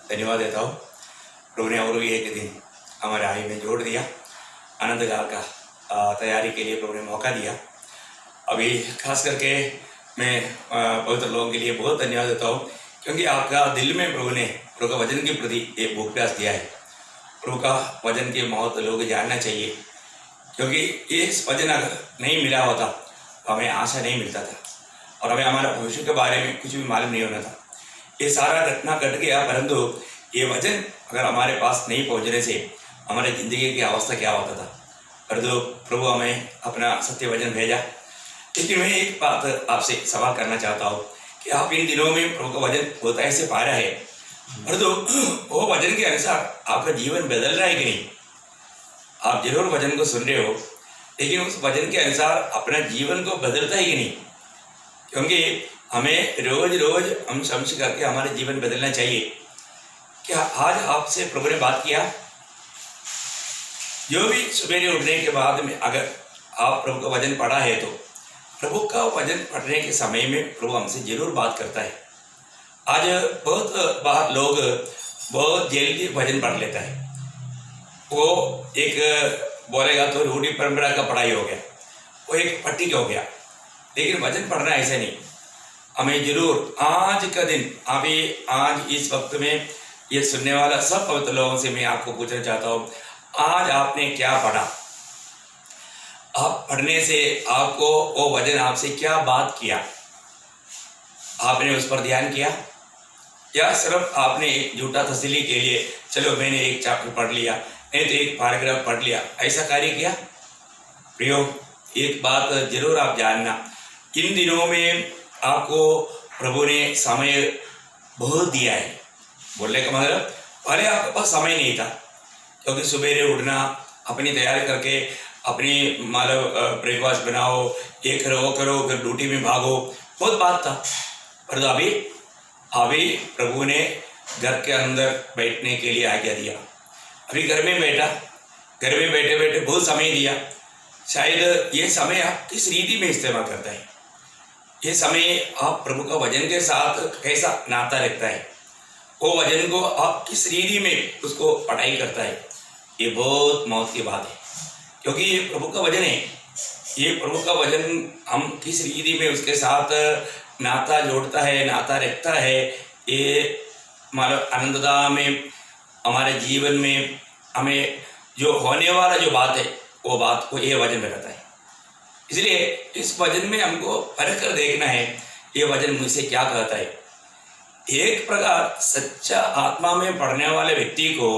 धन्यवाद देता हूँ। प्रभु ने और भी एक दिन हमारे आयु में जोड़ दिया, आनंद काल का तैयारी के लिए प्रभु ने मौका दिया। अभी खास करके मैं पवित्र लोगों के लिए बहुत धन्यवाद देता हूँ, क्योंकि आपका दिल में प्रभु ने प्रभु का वचन के प्रति एक भूख प्यास दिया है। प्रभु का वचन के महत्व लोग जानना चाहिए, क्योंकि इस वचन अगर नहीं मिला होता तो हमें आशा नहीं मिलता था और हमें हमारा भविष्य के बारे में कुछ भी मालूम नहीं होना था। ये सारा घटना घट गया, परंतु ये वचन अगर हमारे पास नहीं पहुंचने से हमारे ज़िंदगी की अवस्था क्या होता था। परंतु प्रभु हमें अपना सत्य वचन भेजा। लेकिन मैं एक बात आपसे सवाल करना चाहता हूँ कि आप इन दिनों में प्रभु का वचन होता से पा रहा है, परंतु वो वचन के अनुसार आपका जीवन बदल रहा है कि नहीं। आप जरूर वचन को सुन रहे हो, लेकिन उस वचन के अनुसार अपना जीवन को बदलता है कि नहीं। क्योंकि हमें रोज रोज हम समझ करके हमारे जीवन बदलना चाहिए। क्या आज आपसे प्रभु ने बात किया? जो भी सवेरे उठने के बाद में अगर आप प्रभु का वचन पढ़ा है तो प्रभु का वचन पढ़ने के समय में प्रभु हमसे जरूर बात करता है। आज बहुत बार लोग बहुत जल्दी वचन पढ़ लेता है। वो एक बोलेगा तो रूढ़ी परंपरा का पढ़ाई हो गया, वो एक पट्टी का हो गया। लेकिन वचन पढ़ना ऐसा नहीं। हमें जरूर आज का दिन, अभी आज इस वक्त में ये सुनने वाला सब पवित्र लोगों से मैं आपको पूछना चाहता हूँ, आज आपने क्या पढ़ा? आप पढ़ने से आपको वो वचन आपसे क्या बात किया? आपने उस पर ध्यान किया या सिर्फ आपने झूठा तसल्ली के लिए चलो मैंने एक चैप्टर पढ़ लिया, नहीं तो एक पैराग्राफ पढ़ लिया, ऐसा कार्य किया? प्रियो, एक बात जरूर आप जानना, इन दिनों में आपको प्रभु ने समय बहुत दिया है। बोलने का मतलब पहले आपके पास समय नहीं था, क्योंकि सवेरे उठना, अपनी तैयारी करके अपनी मतलब ब्रेकफास्ट बनाओ, ये करो वो करो, फिर ड्यूटी में भागो, बहुत बात था। पर तो अभी प्रभु ने घर के अंदर बैठने के लिए आज्ञा दिया। अभी घर में बैठा, घर में बैठे बैठे बहुत समय दिया। शायद ये समय आप किस रीति में इस्तेमाल करता है, ये समय आप प्रभु का वचन के साथ कैसा नाता रखता है, वो वचन को आप किस रीति में उसको पढ़ाई करता है, ये बहुत मौत की बात है। क्योंकि ये प्रभु का वचन है, ये प्रभु का वचन हम किस रीति में उसके साथ नाता जोड़ता है, नाता रखता है, ये मतलब आनंदता में हमारे जीवन में हमें जो होने वाला जो बात है वो बात को ये वचन में रहता है। इसलिए इस वचन में हमको परख कर देखना है, ये वचन मुझसे क्या कहता है। एक प्रकार सच्चा आत्मा में पढ़ने वाले व्यक्ति को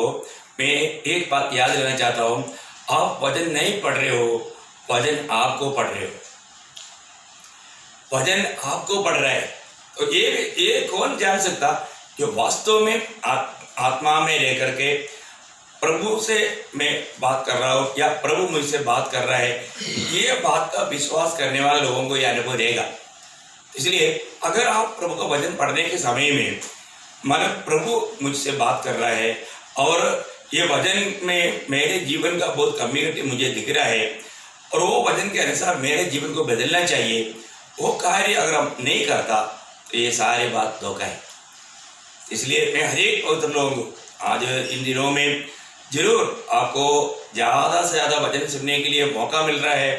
मैं एक बात याद रखना चाहता हूँ, आप वचन नहीं पढ़ रहे हो, वचन आपको पढ़ रहे हो, वचन आपको पढ़ रहा है। तो ये कौन जान सकता जो वास्तव में आत्मा में रह करके प्रभु से मैं बात कर रहा हूँ या प्रभु मुझसे बात कर रहा है, ये बात का विश्वास करने वाले लोगों को यह अनुभव रहेगा। इसलिए अगर आप प्रभु का वचन पढ़ने के समय में मतलब प्रभु मुझसे बात कर रहा है और ये वचन में मेरे जीवन का बहुत कम्युनिटी मुझे दिख रहा है और वो वचन के अनुसार मेरे जीवन को बदलना चाहिए, वो कार्य अगर हम नहीं करता तो ये सारी बात धोखा है। इसलिए मैं हर एक पवित्र लोगों को आज इन दिनों में जरूर आपको ज़्यादा से ज़्यादा वचन सुनने के लिए मौका मिल रहा है,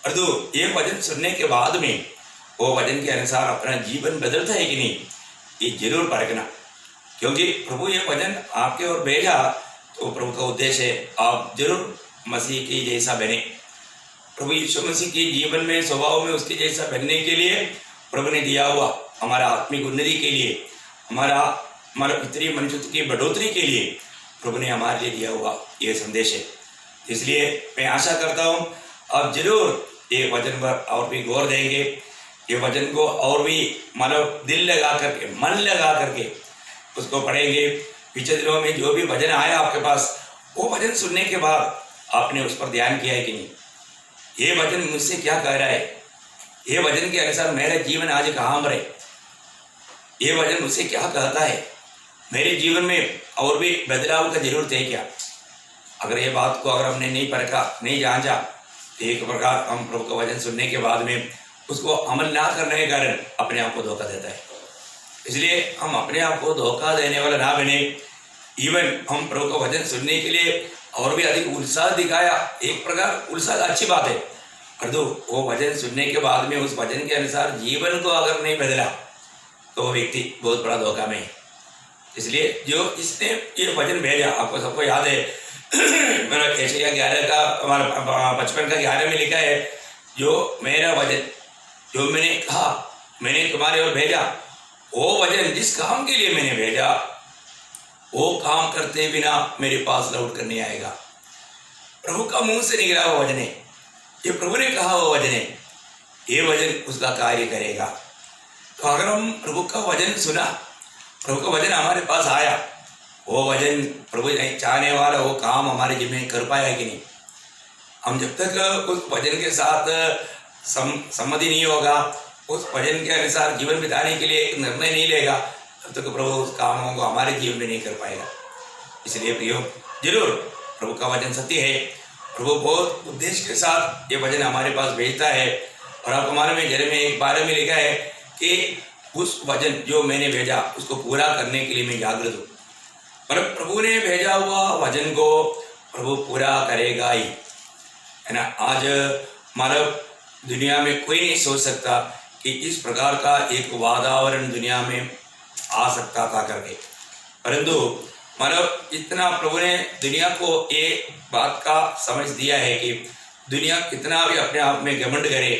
और तो ये वचन सुनने के बाद में वो वचन के अनुसार अपना जीवन बदलता है कि नहीं, ये जरूर परखना। क्योंकि प्रभु ये वचन आपके ओर भेजा तो प्रभु का उद्देश्य है आप जरूर मसीह के जैसा बने। प्रभु यीशु मसीह के जीवन में स्वभाव में उसके जैसा बनने के लिए प्रभु ने दिया हुआ हमारा आत्मिक उन्नति के लिए, हमारा पितरीय मनुष्यत्व की बढ़ोतरी के लिए प्रभु ने हमारे लिए दिया हुआ ये संदेश है। इसलिए मैं आशा करता हूँ आप जरूर ये वचन पर और भी गौर देंगे, ये वचन को और भी मतलब दिल लगा करके, मन लगा करके उसको पढ़ेंगे। पिछले दिनों में जो भी वचन आया आपके पास, वो वचन सुनने के बाद आपने उस पर ध्यान किया है कि नहीं, ये वचन मुझसे क्या कह रहा है, ये वचन के अनुसार मेरा जीवन आज कहाँ पर है, ये वचन मुझसे क्या कहता है, मेरे जीवन में और भी बदलाव का जरूरत है क्या। अगर ये बात को अगर हमने नहीं परखा, नहीं जांचा, तो एक प्रकार हम प्रभु का वचन सुनने के बाद में उसको अमल ना करने के कारण अपने आप को धोखा देता है। इसलिए हम अपने आप को धोखा देने वाला ना बने। इवन हम प्रभु का वचन सुनने के लिए और भी अधिक उत्साह दिखाया, एक प्रकार उत्साह अच्छी बात है, परंतु वो वचन सुनने के बाद में उस वचन के अनुसार जीवन को अगर नहीं बदला तो वो व्यक्ति बहुत बड़ा धोखा में है। इसलिए जो इसने ये वचन भेजा, आपको सबको याद है मेरा एशिया 11 का हमारा 55 का 11 में लिखा है, जो मेरा वचन जो मैंने कहा मैंने तुम्हारे ओर भेजा, वो वचन जिस काम के लिए मैंने भेजा वो काम करते बिना मेरे पास लौट कर नहीं आएगा। प्रभु का मुंह से निकला हुआ वचन है, ये प्रभु ने कहा हुआ वचन है, ये वचन उसका कार्य करेगा। तो अगर हम प्रभु का वचन सुना, प्रभु का वचन हमारे पास आया, वो वचन प्रभु चाहने वाला वो काम हमारे जीवन में कर पाया कि नहीं। हम जब तक उस वचन के साथ सम्मति नहीं होगा, उस वचन के अनुसार जीवन बिताने के लिए एक निर्णय नहीं लेगा, तब तक प्रभु उस कामों को हमारे जीवन में नहीं कर पाएगा। इसलिए प्रियो, जरूर प्रभु का वचन सत्य है, प्रभु बहुत उद्देश्य के साथ ये वचन हमारे पास भेजता है। और आपको मालूम है यिर्मयाह 1:12 में लिखा है कि उस वचन जो मैंने भेजा उसको पूरा करने के लिए मैं जागृत हूँ। पर प्रभु ने भेजा हुआ वचन को प्रभु पूरा करेगा ही, है ना। आज मानव दुनिया में कोई नहीं सोच सकता कि इस प्रकार का एक वातावरण दुनिया में आ सकता था करके, परंतु मानव इतना प्रभु ने दुनिया को ये बात का समझ दिया है कि दुनिया कितना भी अपने आप में घमंड करे,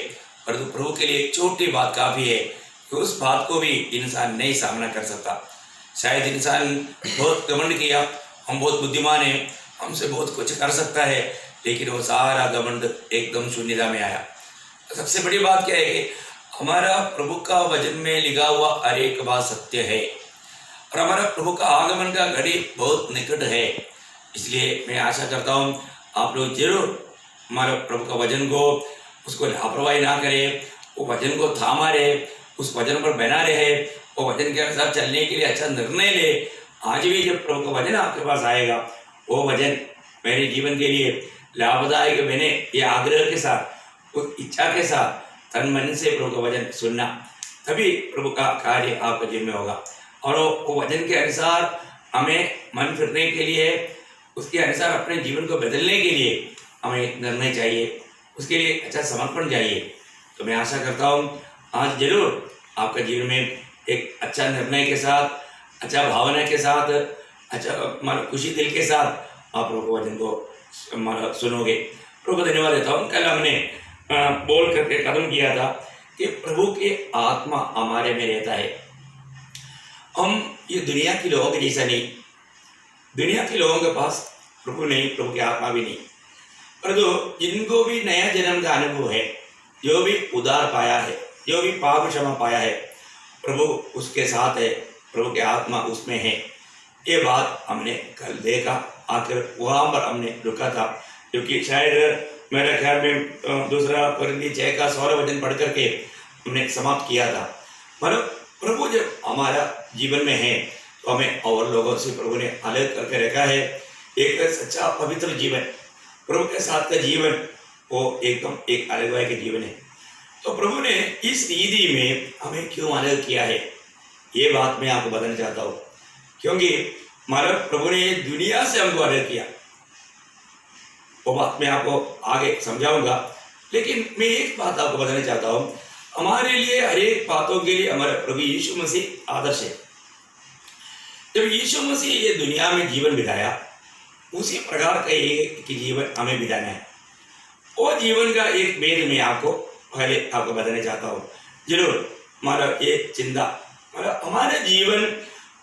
परंतु प्रभु के लिए एक छोटी बात काफ़ी है कि उस बात को भी इंसान नहीं सामना कर सकता। शायद इंसान बहुत घमंड किया, हम बहुत बुद्धिमान हैं, हमसे बहुत कुछ कर सकता है, लेकिन वो सारा घमंड एकदम शून्यता में आया। सबसे बड़ी बात क्या है कि हमारा प्रभु का वचन में लिखा हुआ हर एक बात सत्य है और हमारा प्रभु का आगमन का घड़ी बहुत निकट है। इसलिए मैं आशा करता हूँ आप लोग जरूर हमारे प्रभु का वचन को उसको लापरवाही ना करें, वो वचन को थामा रहे, उस वचन पर बना रहे, वो वचन के अनुसार चलने के लिए अच्छा निर्णय ले। आज भी जब प्रभु का वचन आपके पास आएगा, वो वचन मेरे जीवन के लिए लाभदायक बने, ये आग्रह के साथ, उस इच्छा के साथ तन मन से प्रभु का वचन सुनना, तभी प्रभु का कार्य आपके जीवन में होगा। और वो वचन के अनुसार हमें मन फिरने के लिए, उसके अनुसार अपने जीवन को बदलने के लिए हमें निर्णय चाहिए, उसके लिए अच्छा समर्पण चाहिए। तो मैं आशा करता हूँ आज जरूर आपका जीवन में एक अच्छा निर्णय के साथ, अच्छा भावना के साथ, अच्छा खुशी दिल के साथ आप प्रभु वचन को सुनोगे। प्रभु को धन्यवाद देता हूँ। कल हमने बोल करके कदम किया था कि प्रभु की आत्मा हमारे में रहता है। हम ये दुनिया के लोगों के जैसा नहीं, दुनिया के लोगों के पास प्रभु नहीं, प्रभु की आत्मा भी नहीं, परंतु जिनको भी नया जन्म का अनुभव है, जो भी उद्धार पाया है, जो भी पाप क्षमा पाया है, प्रभु उसके साथ है, प्रभु की आत्मा उसमें है। ये बात हमने कल देखा, आखिर वहाँ पर हमने रुका था, क्योंकि शायद मेरे ख्याल में दूसरा कोरिन्थियों 6 का 16 वचन पढ़ करके हमने समाप्त किया था। मतलब प्रभु जब हमारा जीवन में है तो हमें और लोगों से प्रभु ने अलग करके रखा है। एक सच्चा पवित्र जीवन, प्रभु के साथ का जीवन, वो एकदम एक अलग वाय के जीवन है। तो प्रभु ने इस रीति में हमें क्यों अलग किया है, ये बात मैं आपको बताना चाहता हूँ। क्योंकि हमारा प्रभु ने दुनिया से हमको अलग किया, वो बात मैं आपको आगे समझाऊंगा। लेकिन मैं एक बात आपको बताना चाहता हूँ, हमारे लिए हर एक बातों के लिए हमारा प्रभु यीशु मसीह आदर्श है। जब यीशु मसीह ये दुनिया में जीवन बिताया, उसी प्रकार का एक जीवन हमें बिताना है। वो जीवन का एक भेद मैं आपको पहले आपको बताना चाहता हूँ। जरूर हमारा ये चिंता, मतलब हमारा जीवन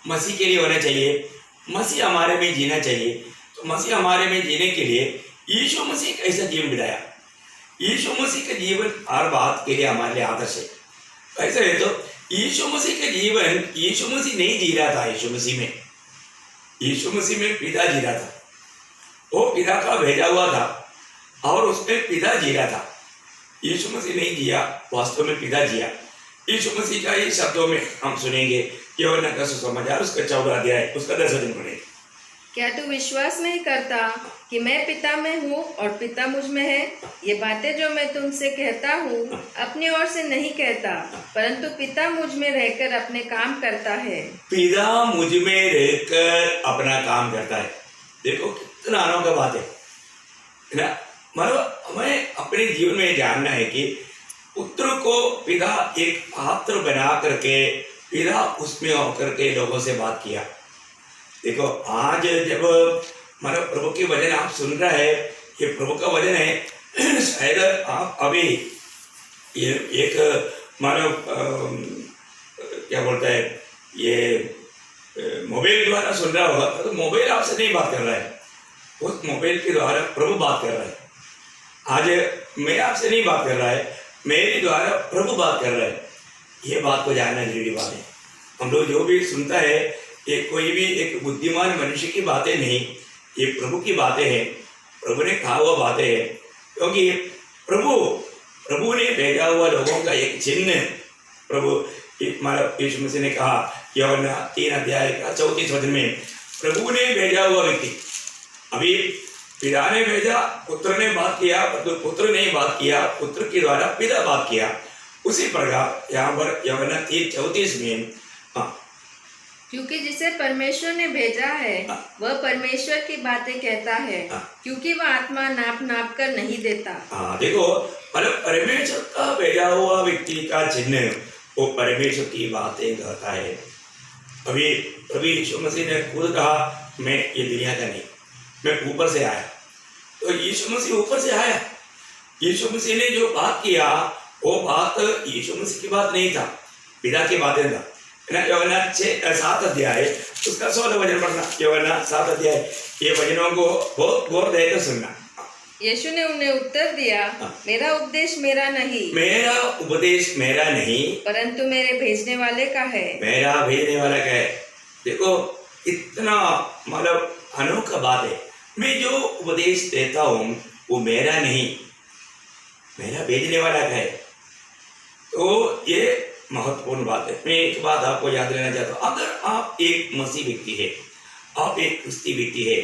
मसीह के लिए होना चाहिए, मसीह हमारे में जीना चाहिए। तो मसीह हमारे में जीने के लिए यीशु मसीह कैसा जीवन बिताया, यीशु मसीह का जीवन हर बात के लिए हमारे लिए आदर्श है। ऐसा है तो यीशु मसीह का जीवन यीशु मसीह नहीं जी रहा था, यीशु मसीह में पिता जी रहा था। वो पिता का भेजा हुआ था और उसमें पिता जी रहा था। यीशु मसीह नहीं जिया, वास्तव में पिता जिया। यीशु मसीह का ये शब्दों में हम सुनेंगे, यूहन्ना का सुसमाचार उसका 14 अध्याय उसका 10 वचन पढ़ेंगे। क्या तू विश्वास नहीं करता कि मैं पिता में हूँ और पिता मुझ में है? ये बातें जो मैं तुमसे कहता हूँ अपनी ओर से नहीं कहता, परंतु पिता मुझ में रहकर अपने काम करता है। पिता मुझ में रहकर अपना काम करता है। देखो कितना अनोखा बात है ना। मतलब हमें अपने जीवन में जानना है कि पुत्र को पिता एक पात्र बना करके पिता उसमें होकर के लोगों से बात किया। देखो आज जब मानो प्रभु के वचन आप सुन रहे हैं, ये प्रभु का वचन है, शायद आप अभी ये एक मानो क्या बोलता है ये मोबाइल द्वारा सुन रहा होगा, तो मोबाइल आपसे नहीं बात कर रहा है, उस मोबाइल के द्वारा प्रभु बात कर रहा है। आज मैं आपसे नहीं बात कर रहा है, मेरे द्वारा प्रभु बात कर रहा है। ये बात को जानना जरूरी बात है। हम लोग जो भी सुनता है ये कोई भी एक बुद्धिमान मनुष्य की बातें नहीं, ये प्रभु की बातें हैं, प्रभु ने कहा हुआ बातें हैं। क्योंकि प्रभु ने भेजा हुआ लोगों का एक चिन्ह प्रभु यीशु मसीह ने कहा यूहन्ना 3:34 वचन में, प्रभु ने भेजा हुआ व्यक्ति। अभी पिता ने भेजा, पुत्र ने बात किया, पुत्र ने बात किया, पुत्र के द्वारा पिता बात किया। उसी प्रकार यहाँ पर यूहन्ना 3:34 में क्योंकि जिसे परमेश्वर ने भेजा है वह परमेश्वर की बातें कहता है, क्योंकि वह आत्मा नाप नाप कर नहीं देता। देखो मतलब परमेश्वर का भेजा हुआ व्यक्ति का चिन्ह वो परमेश्वर की बातें कहता है। अभी यीशु मसीह ने खुद कहा मैं ये दुनिया का नहीं, मैं ऊपर से आया। तो यीशु मसीह ऊपर से आया। यीशु मसीह ने जो बात किया वो बात यीशु मसीह की बात नहीं था, पिता की बातें था। यूहन्ना 7 अध्याय उसका 16 वचन पढ़ना। यूहन्ना 7 अध्याय ये वचनों को बहुत गौर देकर सुनना। यीशु ने उन्हें उत्तर दिया, मेरा उपदेश मेरा नहीं, परंतु मेरे भेजने वाले का है। मेरा भेजने वाला का है। देखो इतना मतलब अनोखा बात है। मैं जो उपदेश देता हूँ वो मेरा नहीं, मेरा भेजने वाला का है। तो ये महत्वपूर्ण बात है। मैं एक बात आपको याद रहना चाहता हूँ, अगर आप एक मसीह व्यक्ति है, आप एक क्रिस्ती व्यक्ति है,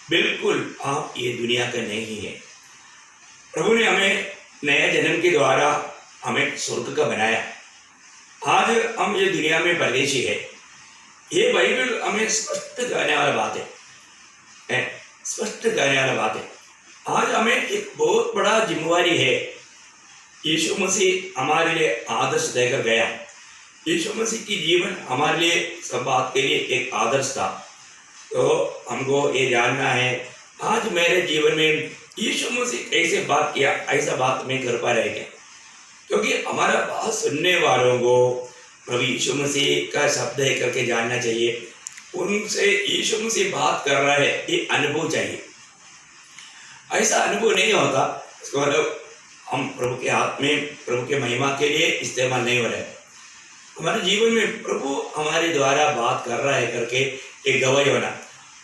बिल्कुल आप ये दुनिया का नहीं है। प्रभु ने हमें नया जन्म के द्वारा हमें स्वर्ग का बनाया। आज हम ये दुनिया में परदेशी है। ये बाइबल हमें स्पष्ट कहने वाला बात है, स्पष्ट कहने वाला बात है। आज हमें एक बहुत बड़ा जिम्मेवारी है। यीशु मसीह हमारे लिए आदर्श देकर गया। यीशु मसीह की जीवन हमारे लिए सब बात के लिए एक आदर्श था। तो हमको ये जानना है आज मेरे जीवन में यीशु मसीह कैसे बात किया, ऐसा बात मैं कर पा रहे क्या? क्योंकि हमारा बात सुनने वालों को प्रभु यीशु मसीह का शब्द है करके जानना चाहिए। उनसे यीशु मसीह बात कर रहा है ये अनुभव चाहिए। ऐसा अनुभव नहीं होता इसको मतलब हम प्रभु के हाथ में प्रभु के महिमा के लिए इस्तेमाल नहीं हो रहे। हमारे जीवन में प्रभु हमारे द्वारा बात कर रहा है करके एक गवाही होना।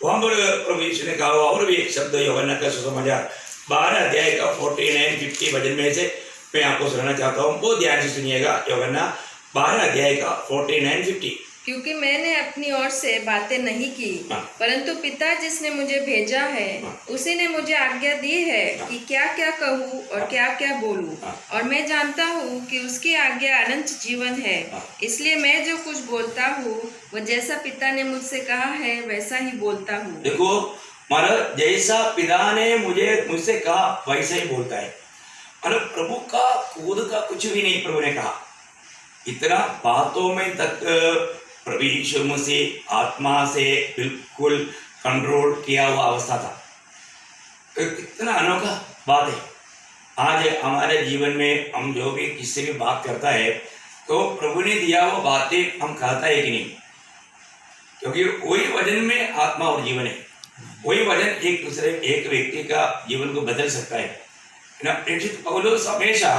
वहाँ पर प्रभु यीशु ने कहा और भी एक शब्द यूहन्ना का सुसमाचार 12 अध्याय का 49-50 वचन में से मैं आपको सुनाना चाहता हूँ। बहुत ध्यान से सुनिएगा। यूहन्ना 12 अध्याय का 49-50। क्योंकि मैंने अपनी ओर से बातें नहीं की, परंतु पिता जिसने मुझे भेजा है उसी ने मुझे आज्ञा दी है कि क्या क्या कहूँ और क्या क्या बोलूँ। और मैं जानता हूँ कि उसकी आज्ञा अनंत जीवन है। इसलिए मैं जो कुछ बोलता हूँ वह जैसा पिता ने मुझसे कहा है वैसा ही बोलता हूँ। देखो मतलब जैसा पिता ने मुझसे कहा वैसा ही बोलता है। मतलब प्रभु का खुद का कुछ भी नहीं प्रभु ने कहा। इतना बातों में तक प्रभु यीशु मसीह आत्मा से बिल्कुल कंट्रोल किया हुआ अवस्था था। तो कितना अनोखा बात है। आज हमारे जीवन में हम जो भी किससे भी बात करता है तो प्रभु ने दिया हुआ बातें हम कहता है कि नहीं? क्योंकि वही वचन में आत्मा और जीवन है। वही वचन एक व्यक्ति का जीवन को बदल सकता है ना। प्रेषित पौलुस हमेशा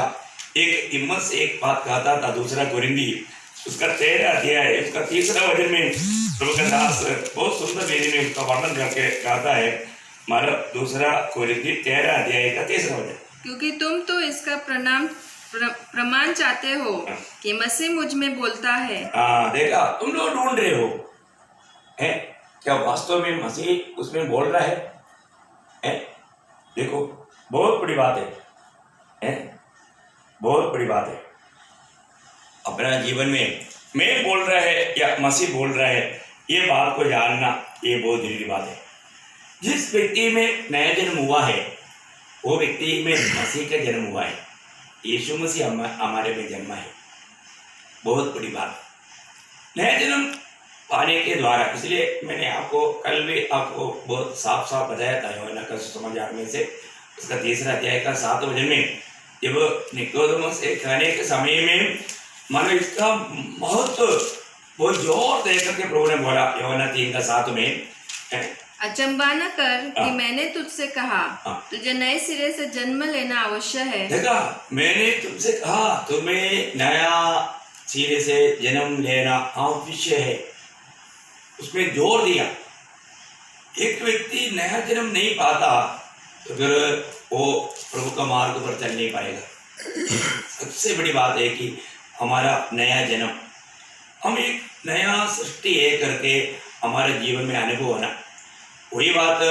एक हिम्मत से एक बात कहता था। दूसरा कोरिन्थी उसका 13 अध्याय उसका 3 वचन में प्रभु का दास बहुत सुंदर विधि में उसका वर्णन करके कहता है। हमारा दूसरा कोरिन्थी 13 अध्याय का 3 वचन, क्योंकि तुम तो इसका प्रमाण चाहते हो कि मसीह मुझ में बोलता है। देखा तुम लोग ढूंढ रहे हो है क्या वास्तव में मसीह उसमें बोल रहा है? देखो, बहुत बड़ी बात है, बहुत बड़ी बात है। अपना जीवन में मैं बोल रहा है या मसीह बोल रहा है, ये बात को जानना ये बहुत जरूरी बात है। जिस व्यक्ति में नया जन्म हुआ है वो व्यक्ति में मसीह का जन्म हुआ है। यीशु मसीह हमारे में जन्मा है, बहुत बड़ी बात। नया जन्म पाने के द्वारा, इसलिए मैंने आपको कल भी आपको बहुत साफ साफ बताया था यूहन्ना का सुसमाचार में से उसका 3 अध्याय का 7 वचन में, जब निकोदेमुस से खाने के समय में मानो इसका महत्व बहुत जोर दे करके प्रभु ने बोला यूहन्ना 3 का 7 में, अचंबा न कर कि मैंने तुझसे कहा तुझे नए सिरे से जन्म लेना आवश्यक है। देखा, मैंने तुमसे कहा तुम्हें नया सिरे से जन्म लेना आवश्यक है, उसमें जोर दिया। एक व्यक्ति नया जन्म नहीं पाता तो फिर वो प्रभु का मार्ग पर चल नहीं पाएगा। सबसे बड़ी बात है कि हमारा नया जन्म, हम एक नया सृष्टि है करके हमारे जीवन में अनुभव होना। वही बात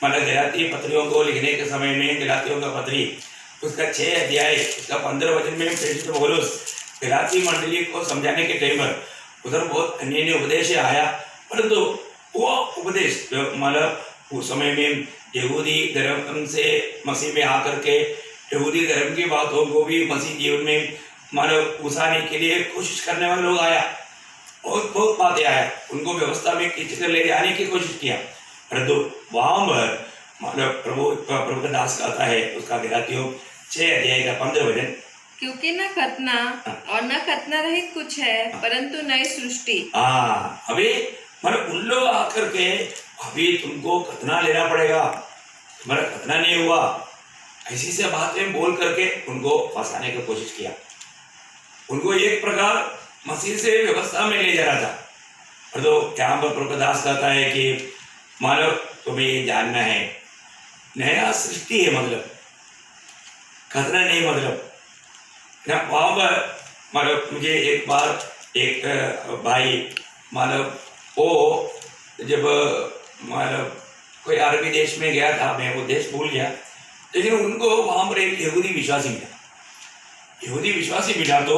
मतलब गलाती पत्रियों को लिखने के समय में, गलातियों का पत्री उसका 6 अध्याय उसका 15 वचन में प्रेरित पौलुस गलाती मंडली को समझाने के टाइम पर उधर बहुत अन्य उपदेश आया, परंतु वो उपदेश मतलब उस समय में यहूदी धर्म से मसीह में आकर के यहूदी धर्म की बातों को भी मसीह जीवन में मानव घुसाने के लिए कोशिश करने वाले लोग आया, बहुत बहुत बातें आया, उनको व्यवस्था में खींच कर ले जाने की कोशिश किया, परंतु वहां पर मतलब प्रभु का दास कहता है उसका गलातियों 6 अध्याय का 15 वचन, क्योंकि न खतना और न खतना रहित कुछ है परंतु नई सृष्टि। अभी मतलब उन लोग आकर के अभी तुमको खतना लेना पड़ेगा, तुम्हारा खतना नहीं हुआ, ऐसी से बातें बोल करके उनको फंसाने की कोशिश किया। उनको एक प्रकार मसीह से व्यवस्था में ले जा रहा था, और तो यहाँ पर प्रभुदास कहता है कि मानव तुम्हें ये जानना है नया सृष्टि है, मतलब खतना नहीं, मतलब ना। वहाँ पर मानव मुझे एक बार एक भाई मानव वो जब मानव कोई अरबी देश में गया था, मैं वो देश भूल गया, लेकिन उनको वहाँ पर एक यहूदी विश्वासी मिला। यहूदी विश्वासी मिला तो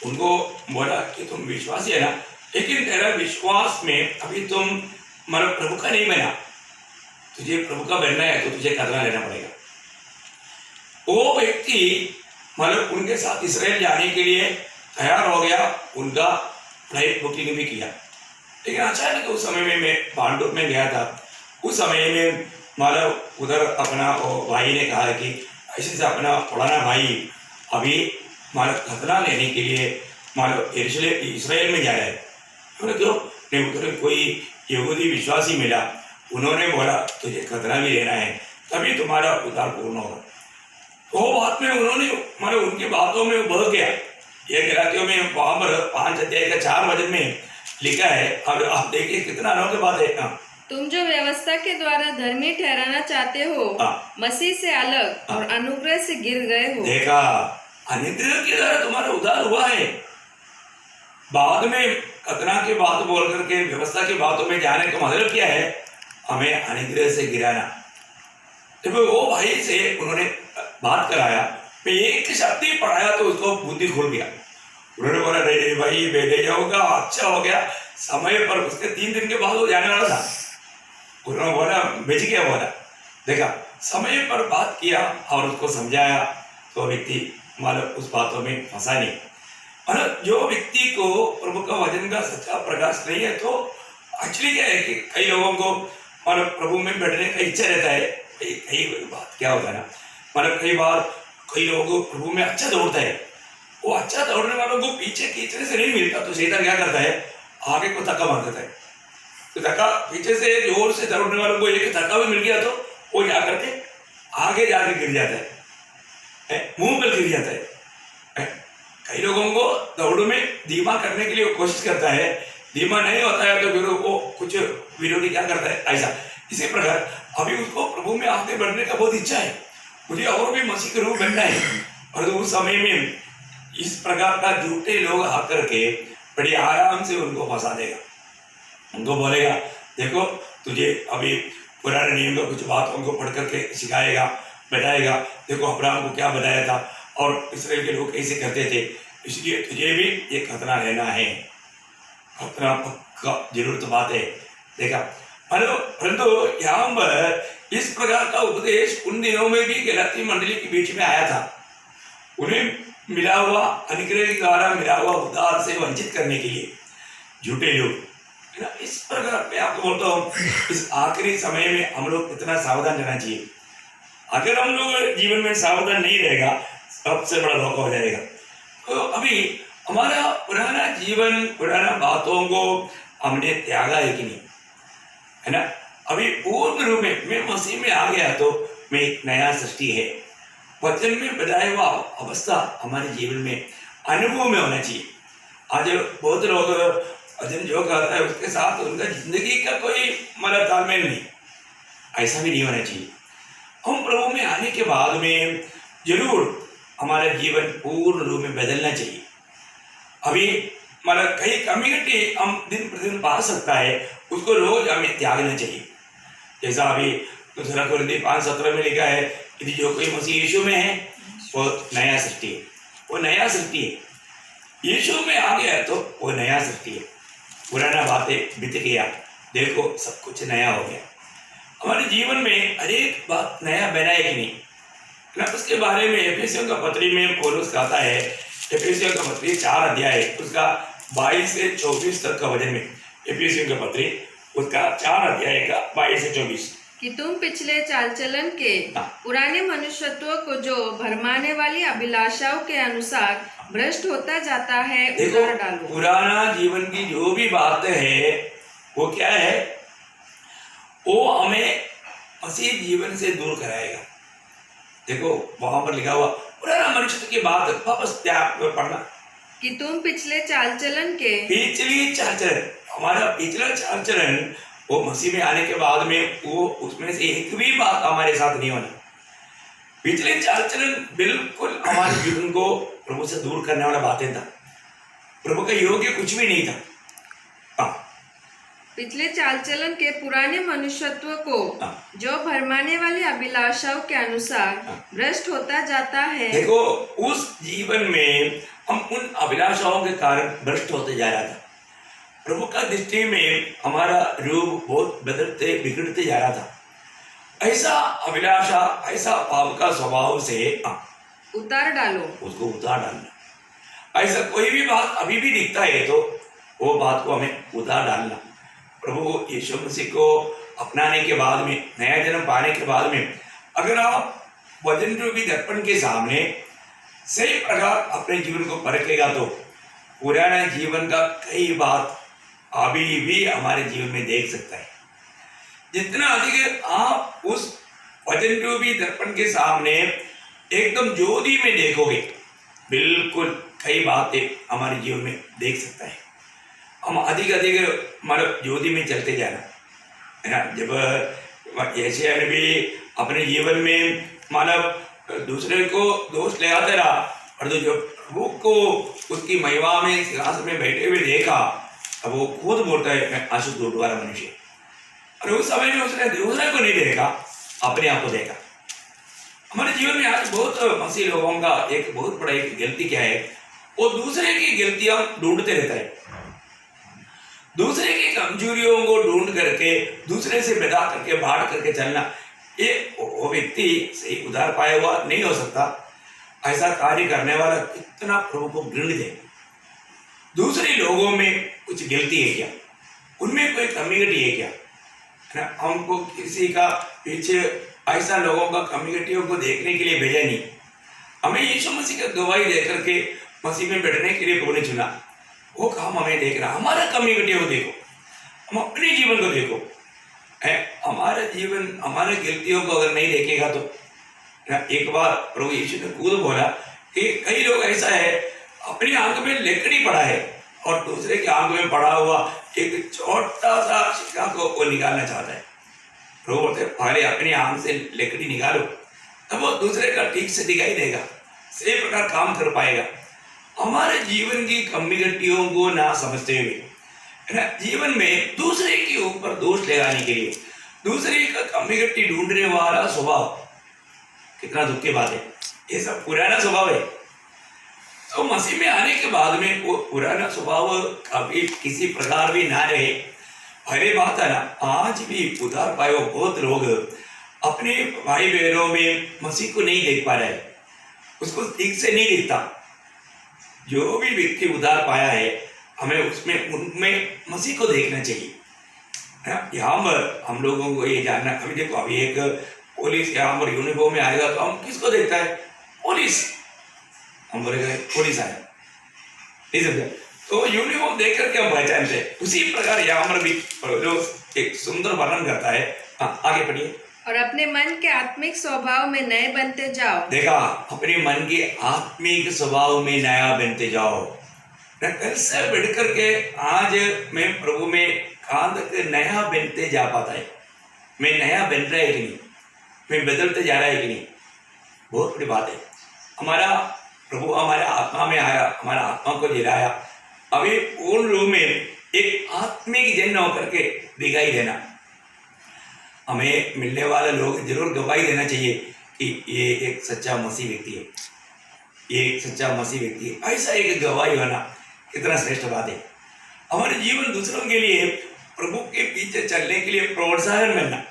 उनको बोला कि तुम विश्वासी है ना, लेकिन तेरा विश्वास में अभी तुम मतलब प्रभु का नहीं बना, तुझे प्रभु का बनना है तो तुझे खतना लेना पड़ेगा। वो व्यक्ति मतलब उनके साथ इस्राएल जाने के लिए तैयार हो गया, उनका फ्लाइट बुकिंग भी किया, लेकिन अचानक उस समय में मैं पांडुप में गया था, उस समय में मतलब उधर अपना भाई ने कहा कि ऐसे से अपना पुराना भाई अभी मतलब खतना लेने के लिए मतलब इस्राएल में जा रहा है। मैंने क्यों नहीं, उधर कोई यहूदी विश्वासी मिला, उन्होंने बोला तुझे खतना भी लेना है तभी तुम्हारा उद्धार पूर्ण होगा। वो बात में उन्होंने मतलब उनकी बातों में बह गया। ये गलातियों में वहां पर 5 अध्याय का 4 वचन में लिखा है, अब आप देखिए कितना अनोखी बात है। तुम जो व्यवस्था के द्वारा धर्मी ठहराना चाहते हो मसीह से अलग और अनुग्रह से गिर गए हो। देखा, अनुग्रह के द्वारा तुम्हारा उद्धार हुआ है। बाद में खतना की बात बोल करके व्यवस्था की बातों में जाने का मतलब क्या है, हमें अनुग्रह से गिराना। देखो वो भाई से उन्होंने बात कराया, मैं एक शब्द ही पढ़ाया तो उसको बुद्धि खुल गया। उन्होंने बोला नहीं भाई बेटे जाऊंगा, अच्छा हो गया। समय पर उसके 3 दिन के बाद वो जाने वाला था। उन्होंने बोला बेच गया, बोला देखा समय पर बात किया और उसको समझाया तो व्यक्ति मतलब उस बातों में फंसा नहीं। मतलब जो व्यक्ति को प्रभु का वचन का सच्चा प्रकाश नहीं है तो एक्चुअली क्या है कि कई लोगों को मतलब प्रभु में बैठने का इच्छा रहता है। कई बात क्या होता है ना, मतलब कई बार कई लोगों को प्रभु में अच्छा दौड़ता है, वो अच्छा दौड़ने वालों को पीछे खींचने से नहीं मिलता तो शैतान क्या करता है, आगे को धक्का मार देता है। तो धक्का पीछे से जोर से दौड़ने वालों को एक धक्का भी मिल गया तो वो जा करके आगे जाके गिर जाता है, मुंह पर गिर जाता है। कई लोगों को दौड़ में धीमा करने के लिए वो कोशिश करता है, धीमा नहीं होता है तो फिर वो कुछ विरोधी क्या करता है ऐसा। इसी प्रकार अभी उसको प्रभु में आगे बढ़ने का बहुत इच्छा है, मुझे और भी मसीह के रूप बनना है, और तो उस समय में इस प्रकार का झूठे लोग आकर के बड़ी आराम से उनको फंसा देगा। उनको बोलेगा देखो तुझे अभी पुराने नियम का कुछ बातों को पढ़ करके सिखाएगा, बताएगा। देखो अब्राहम को क्या बताया था और इसराइल के लोग कैसे करते थे, इसलिए तुझे भी ये खतना रहना है। खतना पक्का जरूरत बात है। देखा, परंतु यहाँ पर इस प्रकार का उपदेश उन दिनों में भी गलाती मंडली के बीच में आया था। उन्हें मिला हुआ अनुग्रह के द्वारा मिला हुआ उद्धार से वंचित करने के लिए झूठे लोग, है ना। इस प्रकार मैं आपको बोलता हूँ, इस आखिरी समय में हम लोग कितना सावधान रहना चाहिए। अगर हम लोग जीवन में सावधान नहीं रहेगा, सबसे बड़ा धोखा हो जाएगा। तो अभी हमारा पुराना जीवन, पुराना बातों को हमने त्यागा है कि नहीं, है ना। अभी पूर्ण रूप में मैं मसीह में आ गया तो मैं एक नया सृष्टि है। वचन में बताया हुआ अवस्था हमारे जीवन में अनुभव में होना चाहिए। आज बहुत लोग वचन जो कहता है उसके साथ उनका जिंदगी का कोई मतलब तालमेल नहीं, ऐसा भी नहीं होना चाहिए। हम प्रभु में आने के बाद में जरूर हमारा जीवन पूर्ण रूप में बदलना चाहिए। अभी मतलब कई कम्युनिटी हम दिन प्रतिदिन पा सकता है, उसको रोज हमें त्यागना चाहिए। जैसा अभी दूसरा कुरिन्थी 5:17 में लिखा है कि जो कोई मसीह यीशु में है वो नया सृष्टि है, वो नया सृष्टि है। यीशु में आ गया तो वो नया सृष्टि है। पुराना बातें बीत गया, देखो सब कुछ नया हो गया। हमारे जीवन में हर एक बात नया बना है कि नहीं ना, उसके बारे में एफेसियों का पत्री में पौलुस कहता है। एफेसियों का पत्री 4 अध्याय उसका 22 से 24 तक का वचन में, एफेसियों का पत्री उसका 4 अध्याय का 22 से 24, कि तुम पिछले चाल चलन के पुराने मनुष्यत्व को जो भरमाने वाली अभिलाषाओं के अनुसार भ्रष्ट होता जाता है उतार डालो। पुराना जीवन की जो भी बात है वो क्या है, वो हमें मसीह जीवन से दूर कराएगा। देखो वहां पर लिखा हुआ पुराना मनुष्य की बात वापस त्याग पढ़ना, कि तुम पिछले चाल चलन के, पिछली चाल चलन, हमारा पिछला चाल चलन वो मसीह में आने के बाद में वो उसमें से एक भी बात हमारे साथ नहीं होना। पिछले चाल चलन बिल्कुल हमारे जीवन को प्रभु से दूर करने वाला बातें था, प्रभु का योग्य कुछ भी नहीं था। पिछले चाल चलन के पुराने मनुष्यत्व को जो भरमाने वाली अभिलाषाओं के अनुसार भ्रष्ट होता जाता है। देखो उस जीवन में हम उन अभिलाषाओं के कारण भ्रष्ट होते जा रहा था। प्रभु का दृष्टि में हमारा रूप बहुत बदलते बिगड़ते जा रहा था। ऐसा अभिलाषा, ऐसा पाप का स्वभाव से उतार डालो, उसको उतार डालना। ऐसा कोई भी बात अभी भी दिखता है तो वो बात को हमें उतार डालना। प्रभु यीशु मसीह को अपनाने के बाद में, नया जन्म पाने के बाद में, अगर आप वचन रूपी दर्पण के सामने सही प्रकार अपने जीवन को परखेगा तो पुराना जीवन का कई बात अभी भी हमारे जीवन में देख सकता है। जितना अधिक आप उस वचन रूपी दर्पण के सामने एकदम ज्योति में देखोगे, बिल्कुल कई बातें हमारे जीवन में देख सकता है। हम अधिक मतलब ज्योति में चलते जाना, है ना। जब यशायाह ने भी अपने जीवन में मतलब दूसरे को दोष लगाते रहा, और तो जब प्रभु को उसकी महिमा में सिंहासन में बैठे हुए देखा, अब वो खुद बोलता है मैं आंसू धोने वाला मनुष्य। और उस समय में उसने दूसरे को नहीं देखा, अपने आप को देखा। हमारे जीवन में आज बहुत मसीह लोगों का एक बहुत बड़ा एक गलती क्या है, वो दूसरे की गलतियां ढूंढते रहता है। दूसरे की कमजोरियों को ढूंढ करके दूसरे से विदा करके बाढ़ करके चलना, ये वो व्यक्ति सही उधार पाया हुआ नहीं हो सकता। ऐसा कार्य करने वाला इतना प्रभु को घृणित है। दूसरे लोगों में कुछ गलती है क्या, उनमें कोई कम्युनिटी है क्या, है ना। हमको किसी का पीछे ऐसा लोगों का कम्युनिटियों को देखने के लिए भेजा नहीं। हमें यीशु मसीह का गवाही दे करके मसीह में बैठने के लिए प्रभु ने चुना। वो काम हमें देखना, हमारा कम्युनिटी को देखो, हम अपने जीवन को देखो। हमारा जीवन हमारे गलतियों को अगर नहीं देखेगा तो एक बार प्रभु यीशु ने खुद बोला कि कई लोग ऐसा है अपनी आंख में लकड़ी पड़ा है और दूसरे की आंख में पड़ा हुआ एक छोटा सा सिक्का को वो निकालना चाहता है। प्रभु बोलते पहले अपनी आंख से लकड़ी निकालो, तब वो दूसरे का ठीक से दिखाई देगा, सही प्रकार काम कर पाएगा। हमारे जीवन की कम्युनिटियों को ना समझते हुए है ना, जीवन में दूसरे के ऊपर दोष लगाने के लिए दूसरे का कमी गट्टी ढूंढने वाला स्वभाव, कितना दुख की बात है। ये सब पुराना स्वभाव है। तो मसीह में आने के बाद में वो पुराना स्वभाव कभी किसी प्रकार भी ना रहे। पहले बात है ना, आज भी उधार पाए हुए बहुत लोग अपने भाई बहनों में मसीह को नहीं देख पा रहे, उसको ठीक से नहीं दिखता। जो भी व्यक्ति उधार पाया है, हमें उसमें उनमें मसीह को देखना चाहिए। यहाँ पर हम लोगों को ये जानना, अभी देखो अभी एक पुलिस यहाँ पर यूनिफॉर्म में आएगा तो हम किसको देखता है? पुलिस। हम बोलेगा पुलिस आया, नहीं समझा? तो यूनिफॉर्म देख करके हम पहचानते हैं। उसी प्रकार यहाँ पर भी जो एक सुंदर वर्णन करता है। हाँ, आगे पढ़िए। और अपने मन के आत्मिक स्वभाव में नए बनते जाओ। देखा, अपने मन के आत्मिक स्वभाव में नया बनते जाओ। कल से बढ़ करके आज मैं प्रभु में कहाँ तक नया बनते जा पाता है? मैं नया बन रहा है कि नहीं? मैं बदलते जा रहा है कि नहीं? बहुत बड़ी बात है। हमारा प्रभु हमारे आत्मा में आया, हमारा आत्मा को जिलाया। अभी पूर्ण रूप में एक आत्मिक जन्म होकर के दिखाई देना, हमें मिलने वाले लोग जरूर गवाही देना चाहिए कि ये एक सच्चा मसीह व्यक्ति है, ये एक सच्चा मसीह व्यक्ति है। ऐसा एक गवाही होना कितना श्रेष्ठ बात है। हमारे जीवन दूसरों के लिए प्रभु के पीछे चलने के लिए प्रोत्साहन मिलना,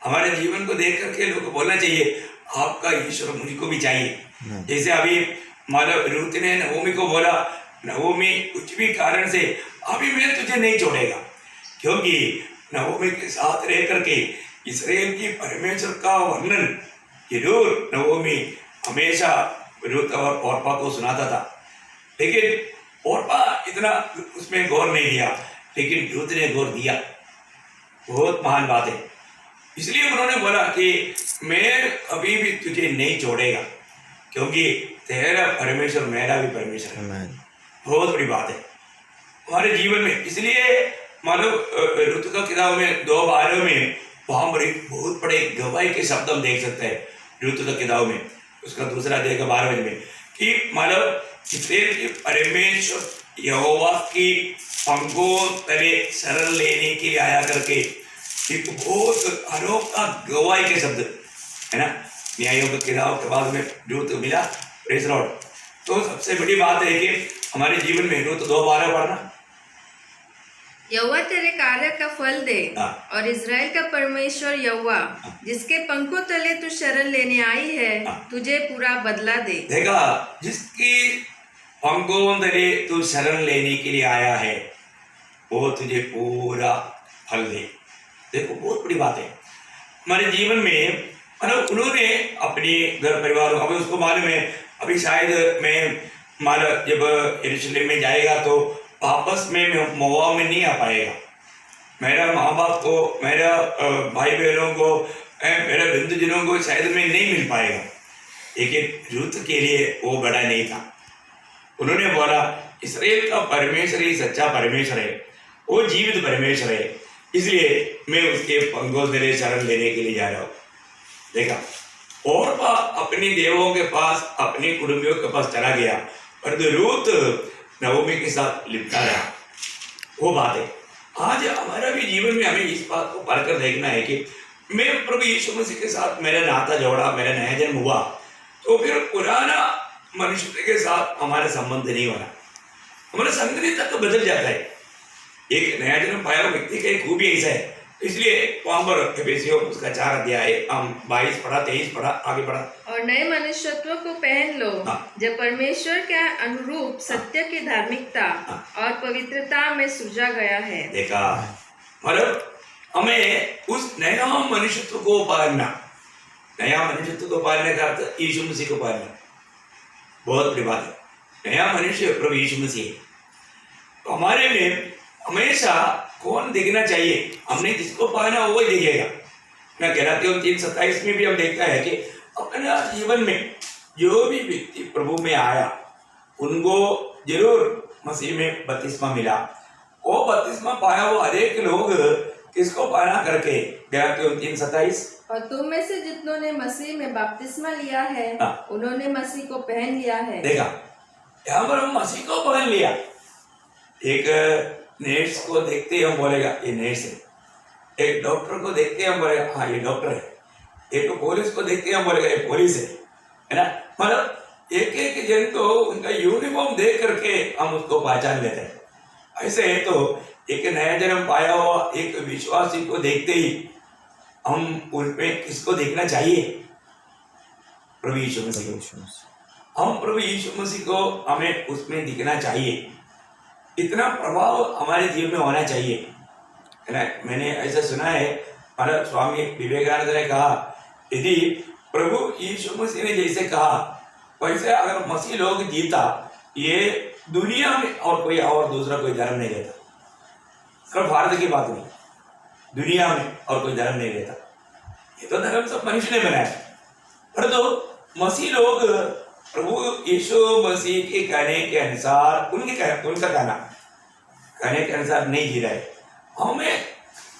हमारे जीवन को देख करके लोग को बोलना चाहिए आपका ईश्वर मुझको भी चाहिए। जैसे अभी मालव रूत ने नवोमी को बोला, नवोमी कुछ भी कारण से अभी मैं तुझे नहीं छोड़ेगा, क्योंकि नवोमी के साथ रह करके इस्राएल की परमेश्वर का वर्णन जरूर नवोमी हमेशा रूत और ओर्पा को सुनाता था। लेकिन ओर्पा इतना उसमें गौर नहीं दिया, लेकिन रूत ने गौर दिया। बहुत महान बात है। इसलिए उन्होंने बोला कि मैं कभी भी तुझे नहीं छोड़ेगा, क्योंकि तेरा परमेश्वर मेरा भी परमेश्वर है। बहुत बड़ी बात है हमारे जीवन में। इसलिए मालूम ऋतु का किताब में 2:12 में वहां पर बहुत बड़े गवाही के शब्द हम देख सकते हैं। ऋतु का किताब में उसका दूसरा अध्याय का 12 में कि मालूम इस्राएल के परमेश्वर यहोवा की पंखों तले शरण लेने के लिए आया करके एक बहुत अनोखा गवाही के शब्द है ना। न्यायों की किताब के बाद में ऋतु मिला, प्रेज लॉर्ड। तो सबसे बड़ी बात है कि हमारे जीवन में ऋतु 2:12 पढ़ना। यहोवा तेरे कार्य का फल दे, और इज़राइल का परमेश्वर यहोवा जिसके पंखों तले तू शरण लेने आई है, तुझे पूरा बदला दे। देखा, जिसकी पंखों तले तू शरण लेने के लिए आया है वो तुझे पूरा फल दे। देखो, बहुत बड़ी बात है हमारे जीवन में। मतलब उन्होंने अपने घर परिवार, अभी उसको मालूम है अभी शायद मैं माला जब यरूशलेम में जाएगा तो वापस में मोआब में नहीं आ पाएगा। मेरा माँ बाप को, मेरा भाई बहनों को, मेरे बंधुजनों को शायद में नहीं मिल पाएगा। लेकिन रूत के लिए वो बड़ा नहीं था। उन्होंने बोला इस्राएल का परमेश्वर ही सच्चा परमेश्वर है, वो जीवित परमेश्वर है, इसलिए मैं उसके पंखों तले शरण लेने के लिए जा रहा हूँ। देखा, और अपनी देवों के पास, अपनी कुटुंबियों के पास चला गया, और रूत नवोमी के साथ लिपटा रहा। वो बात है आज हमारा भी जीवन में हमें इस बात को परखकर देखना है कि मैं प्रभु यीशु मसीह के साथ मेरा नाता जोड़ा, मेरा नया जन्म हुआ, तो फिर पुराना मनुष्य के साथ हमारा संबंध नहीं होना, हमारा संगति तक बदल जाता है। एक नया जन्म पाया व्यक्ति का एक खूबी ऐसा है। इसलिए वहां पर एफेसियों उसका 4 अध्याय हम 22 पढ़ा, 23 पढ़ा, आगे पढ़ा। और नए मनुष्यत्व को पहन लो, जब परमेश्वर के अनुरूप सत्य की धार्मिकता और पवित्रता में सृजा गया है। देखा, मतलब हमें उस नया मनुष्यत्व को पालना, नया मनुष्यत्व को पालने का अर्थ यीशु मसीह को पालना। बहुत बड़ी बात है। नया मनुष्य प्रभु यीशु मसीह। हमारे में हमेशा कौन दिखना चाहिए? हमने जिसको पाना वो ही दिखेगा ना। गलातियों 3:27 में भी हम देखता है कि अपने जीवन में जो भी व्यक्ति प्रभु में आया उनको जरूर मसीह में बपतिस्मा मिला। वो बपतिस्मा पाया वो हर एक लोग किसको पाना करके, गलातियों 3:27, और तुम में से जितनों ने मसीह में बपतिस्मा लिया है उन्होंने मसीह को पहन लिया है। देखा, यहाँ पर हम मसीह को पहन लिया। एक नर्स को देखते ही हम बोलेगा ये नर्स है, एक डॉक्टर को देखते ही हम बोलेगा हाँ ये डॉक्टर है, एक पुलिस को देखते ही हम बोलेगा ये पुलिस है ना। मतलब एक एक जन को उनका यूनिफॉर्म देख करके हम उसको पहचान लेते हैं। ऐसे है तो एक नया जन्म पाया हुआ एक विश्वासी को देखते ही हम उनमें किसको देखना चाहिए? प्रभु यीशु मसीह को। हम प्रभु यीशु मसीह को हमें उसमें दिखना चाहिए, इतना प्रभाव हमारे जीवन में होना चाहिए, है ना। मैंने ऐसा सुना है, हमारा स्वामी विवेकानंद ने कहा यदि प्रभु यीशु मसीह ने जैसे कहा वैसे अगर मसीह लोग जीता, ये दुनिया में और कोई और दूसरा कोई धर्म नहीं रहता। सिर्फ भारत की बात नहीं, दुनिया में और कोई धर्म नहीं रहता। ये तो धर्म सब मनुष्य ने बनाया, पर तो मसीह लोग प्रभु यीशु मसीह के कहने के अनुसार उनका कहने के अनुसार नहीं जी रहे। हमें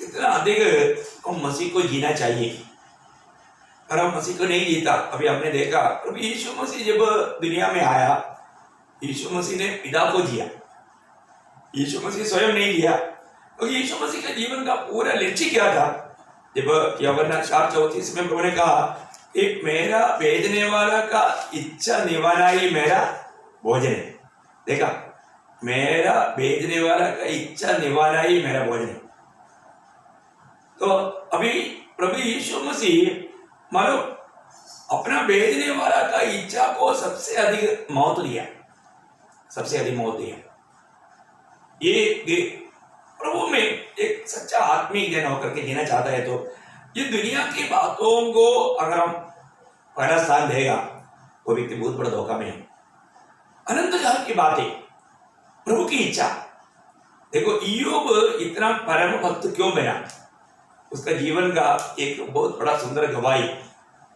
इतना अधिक हम मसीह को जीना चाहिए, पर हम मसीह को नहीं जीता। अभी हमने देखा प्रभु यीशु मसीह जब दुनिया में आया, यीशु मसीह ने पिता को जिया, यीशु मसीह स्वयं नहीं जिया। तो यीशु मसीह के जीवन का पूरा लक्ष्य क्या था? जब यूहन्ना 4:34 में प्रभु ने कहा कि मेरा भेजने वाला का इच्छा निभाना ही मेरा भोजन है। देखा, मेरा भेजने वाला का इच्छा निभाना ही मेरा भोजन है। तो अभी प्रभु यीशु मसीह मानो अपना भेजने वाला का इच्छा को सबसे अधिक महत्व दिया, सबसे अधिक महत्व दिया। ये प्रभु में एक सच्चा आत्मिक जन होकर के जीना चाहता है तो ये दुनिया की बातों को अगर हम पहला स्थान देगा, वो व्यक्ति बहुत बड़ा धोखा में है। अनंत काल की बातें, प्रभु की इच्छा। देखो ईयोब इतना परम भक्त क्यों बना? उसका जीवन का एक बहुत बड़ा सुंदर गवाही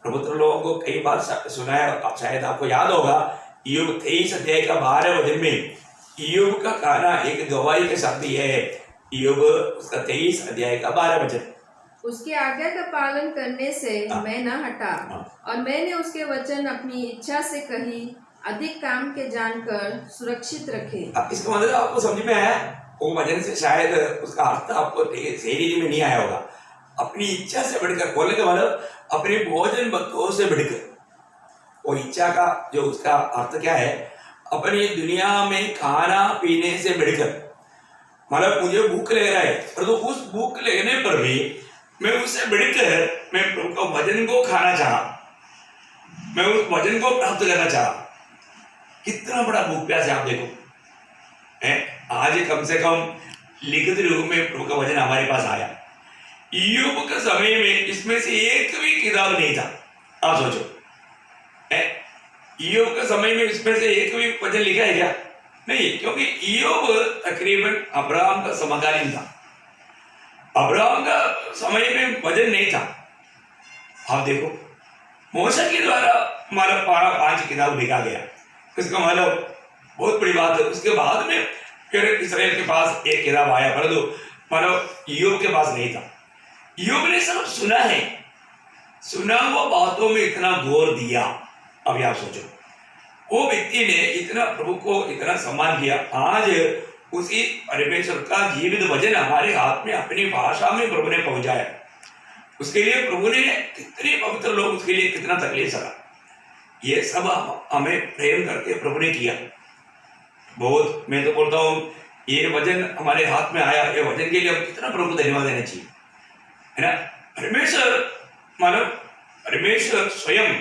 प्रभुत्र लोगों को कई बार सुनाया, शायद आपको याद होगा। ईयोब 23 अध्याय का 12 वचन में ईयोब का कहना एक गवाही के शब्द यह है। ईयोब उसका 23 अध्याय का 12 वचन, उसकी आज्ञा का पालन करने से मैं न हटा, और मैंने उसके वचन अपनी इच्छा से कही, अधिक काम के जानकर सुरक्षित रखे। इसका मतलब आपको समझ में आया? वो वचन से शायद उसका अर्थ आपको सही में नहीं आया होगा। अपनी इच्छा से बढ़कर बोलने का मतलब अपने भोजन भक्तों से बढ़कर, वो इच्छा का जो उसका अर्थ क्या है? अपनी दुनिया में खाना पीने से बढ़कर, मतलब मुझे भूख ले रहा है पर तो उस भूख लेने पर भी मैं उससे बढ़कर मैं प्रभु का वचन को खाना चाहा, मैं उस वचन को प्राप्त करना चाहा। कितना बड़ा भूख प्यास है आप देखो। आज कम से कम लिखित रूप में प्रभु का वचन हमारे पास आया। ईयोब के समय में इसमें से एक भी किताब नहीं था। आप सोचो, ईयोब के समय में इसमें से एक भी वचन लिखा है क्या? नहीं, क्योंकि ईयोब तकरीबन अब्राहम का समकालीन था। अब्राहम का समय में वचन नहीं था। आप देखो, मूसा के द्वारा हमारा 5 किताब लिखा गया, इसका मतलब बहुत बड़ी बात है। उसके बाद में फिर इसराइल के पास एक किताब आया, परंतु मतलब ईयोब के पास नहीं था। ईयोब ने सब सुना है, सुना वो बातों में इतना गौर दिया। अभी आप सोचो, वो व्यक्ति ने इतना प्रभु को इतना सम्मान किया। आज उसी परमेश्वर का जीवित वचन हमारे हाथ में अपनी भाषा में प्रभु ने पहुंचाया। उसके लिए प्रभु ने कितने पवित्र लोग उसके लिए कितना तकलीफ सका, ये सब हमें प्रेम करके प्रभु ने किया। बहुत, मैं तो बोलता हूँ ये वचन हमारे हाथ में आया, ये वचन के लिए हम कितना प्रभु को धन्यवाद देना चाहिए, है ना। परमेश्वर स्वयं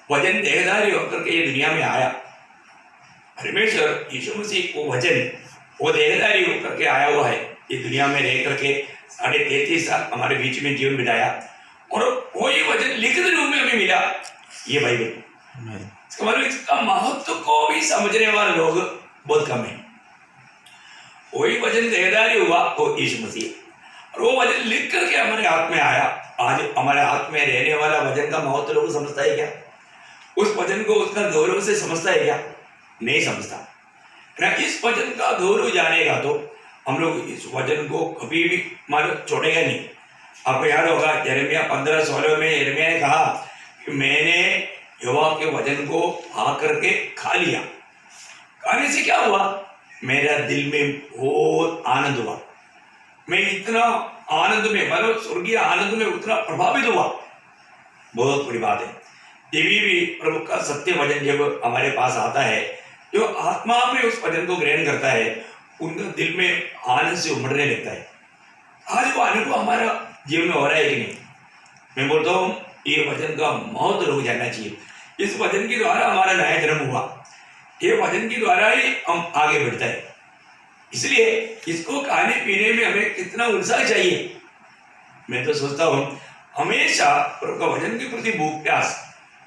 वचन देहधारी होकर के ये दुनिया में आया। परमेश्वर यीशु मसीह को वचन वो देहधारी होकर के आया हुआ है, ये दुनिया में रह करके 33.5 साल हमारे बीच में जीवन बिताया, और वो ये वचन लिखित रूप में हमें मिला, ये बाइबल। इसका मतलब इसका महत्व को भी समझने वाले लोग बहुत कम है। वही वचन देहधारी हुआ वो यीशु मसीह, और वो वचन लिख करके हमारे हाथ में आया। आज हमारे हाथ में रहने वाला वचन का महत्व लोग समझता है क्या? उस वचन को उसका गौरव से समझता है क्या? नहीं समझता ना। इस वचन का गौरव जानेगा तो हम लोग इस वचन को कभी भी मानो छोड़ेगा नहीं। आपको याद होगा यिर्मयाह 15:16 में यिर्मयाह ने कहा कि मैंने यहोवा के वचन को खा करके खा लिया। खाने से क्या हुआ? मेरा दिल में बहुत आनंद हुआ। मैं इतना आनंद में, मतलब स्वर्गीय आनंद में उतना प्रभावित हुआ। बहुत बड़ी बात है। देवी भी प्रभु का सत्य वचन जब हमारे पास आता है, जो आत्मा में उस वचन को ग्रहण करता है, उनका दिल में आनंद से उमड़ने लगता है। आज वो अनुभव हमारा जीवन में हो रहा है कि नहीं? मैं बोलता हूँ ये वचन का महत्व लोग जानना चाहिए। इस वचन के द्वारा हमारा नया जन्म हुआ, ये वचन के द्वारा ही हम आगे बढ़ते हैं। इसलिए इसको खाने पीने में हमें कितना उत्साह चाहिए। मैं तो सोचता हूँ हमेशा प्रभु का वचन के प्रति भूख प्यास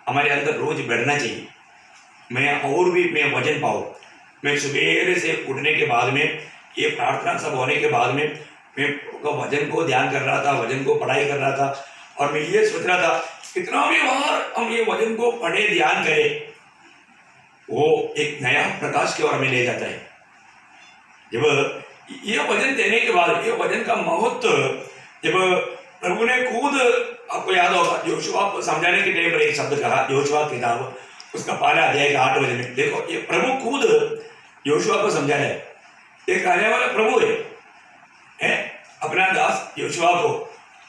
हमारे अंदर रोज बढ़ना चाहिए। मैं वचन पाऊँ। मैं सुबह से उठने के बाद में, ये प्रार्थना सब होने के बाद में, मैं प्रभु का वचन को ध्यान कर रहा था, वचन को पढ़ाई कर रहा था, और मैं ये सोच रहा था कितना भी बार हम ये वचन को पढ़े ध्यान करें, वो एक नया प्रकाश की ओर हमें ले जाता है। जब ये वचन देने के बाद, ये वचन का महत्व जब प्रभु ने खुद, आपको याद होगा योशुआ को समझाने के टाइम पर एक शब्द कहा, योशुआ किताब उसका 5 अध्याय का 8 वचन में देखो, ये प्रभु खुद योशुआ को समझा रहा है। एक आने वाला प्रभु है अपना दास योशुआ को,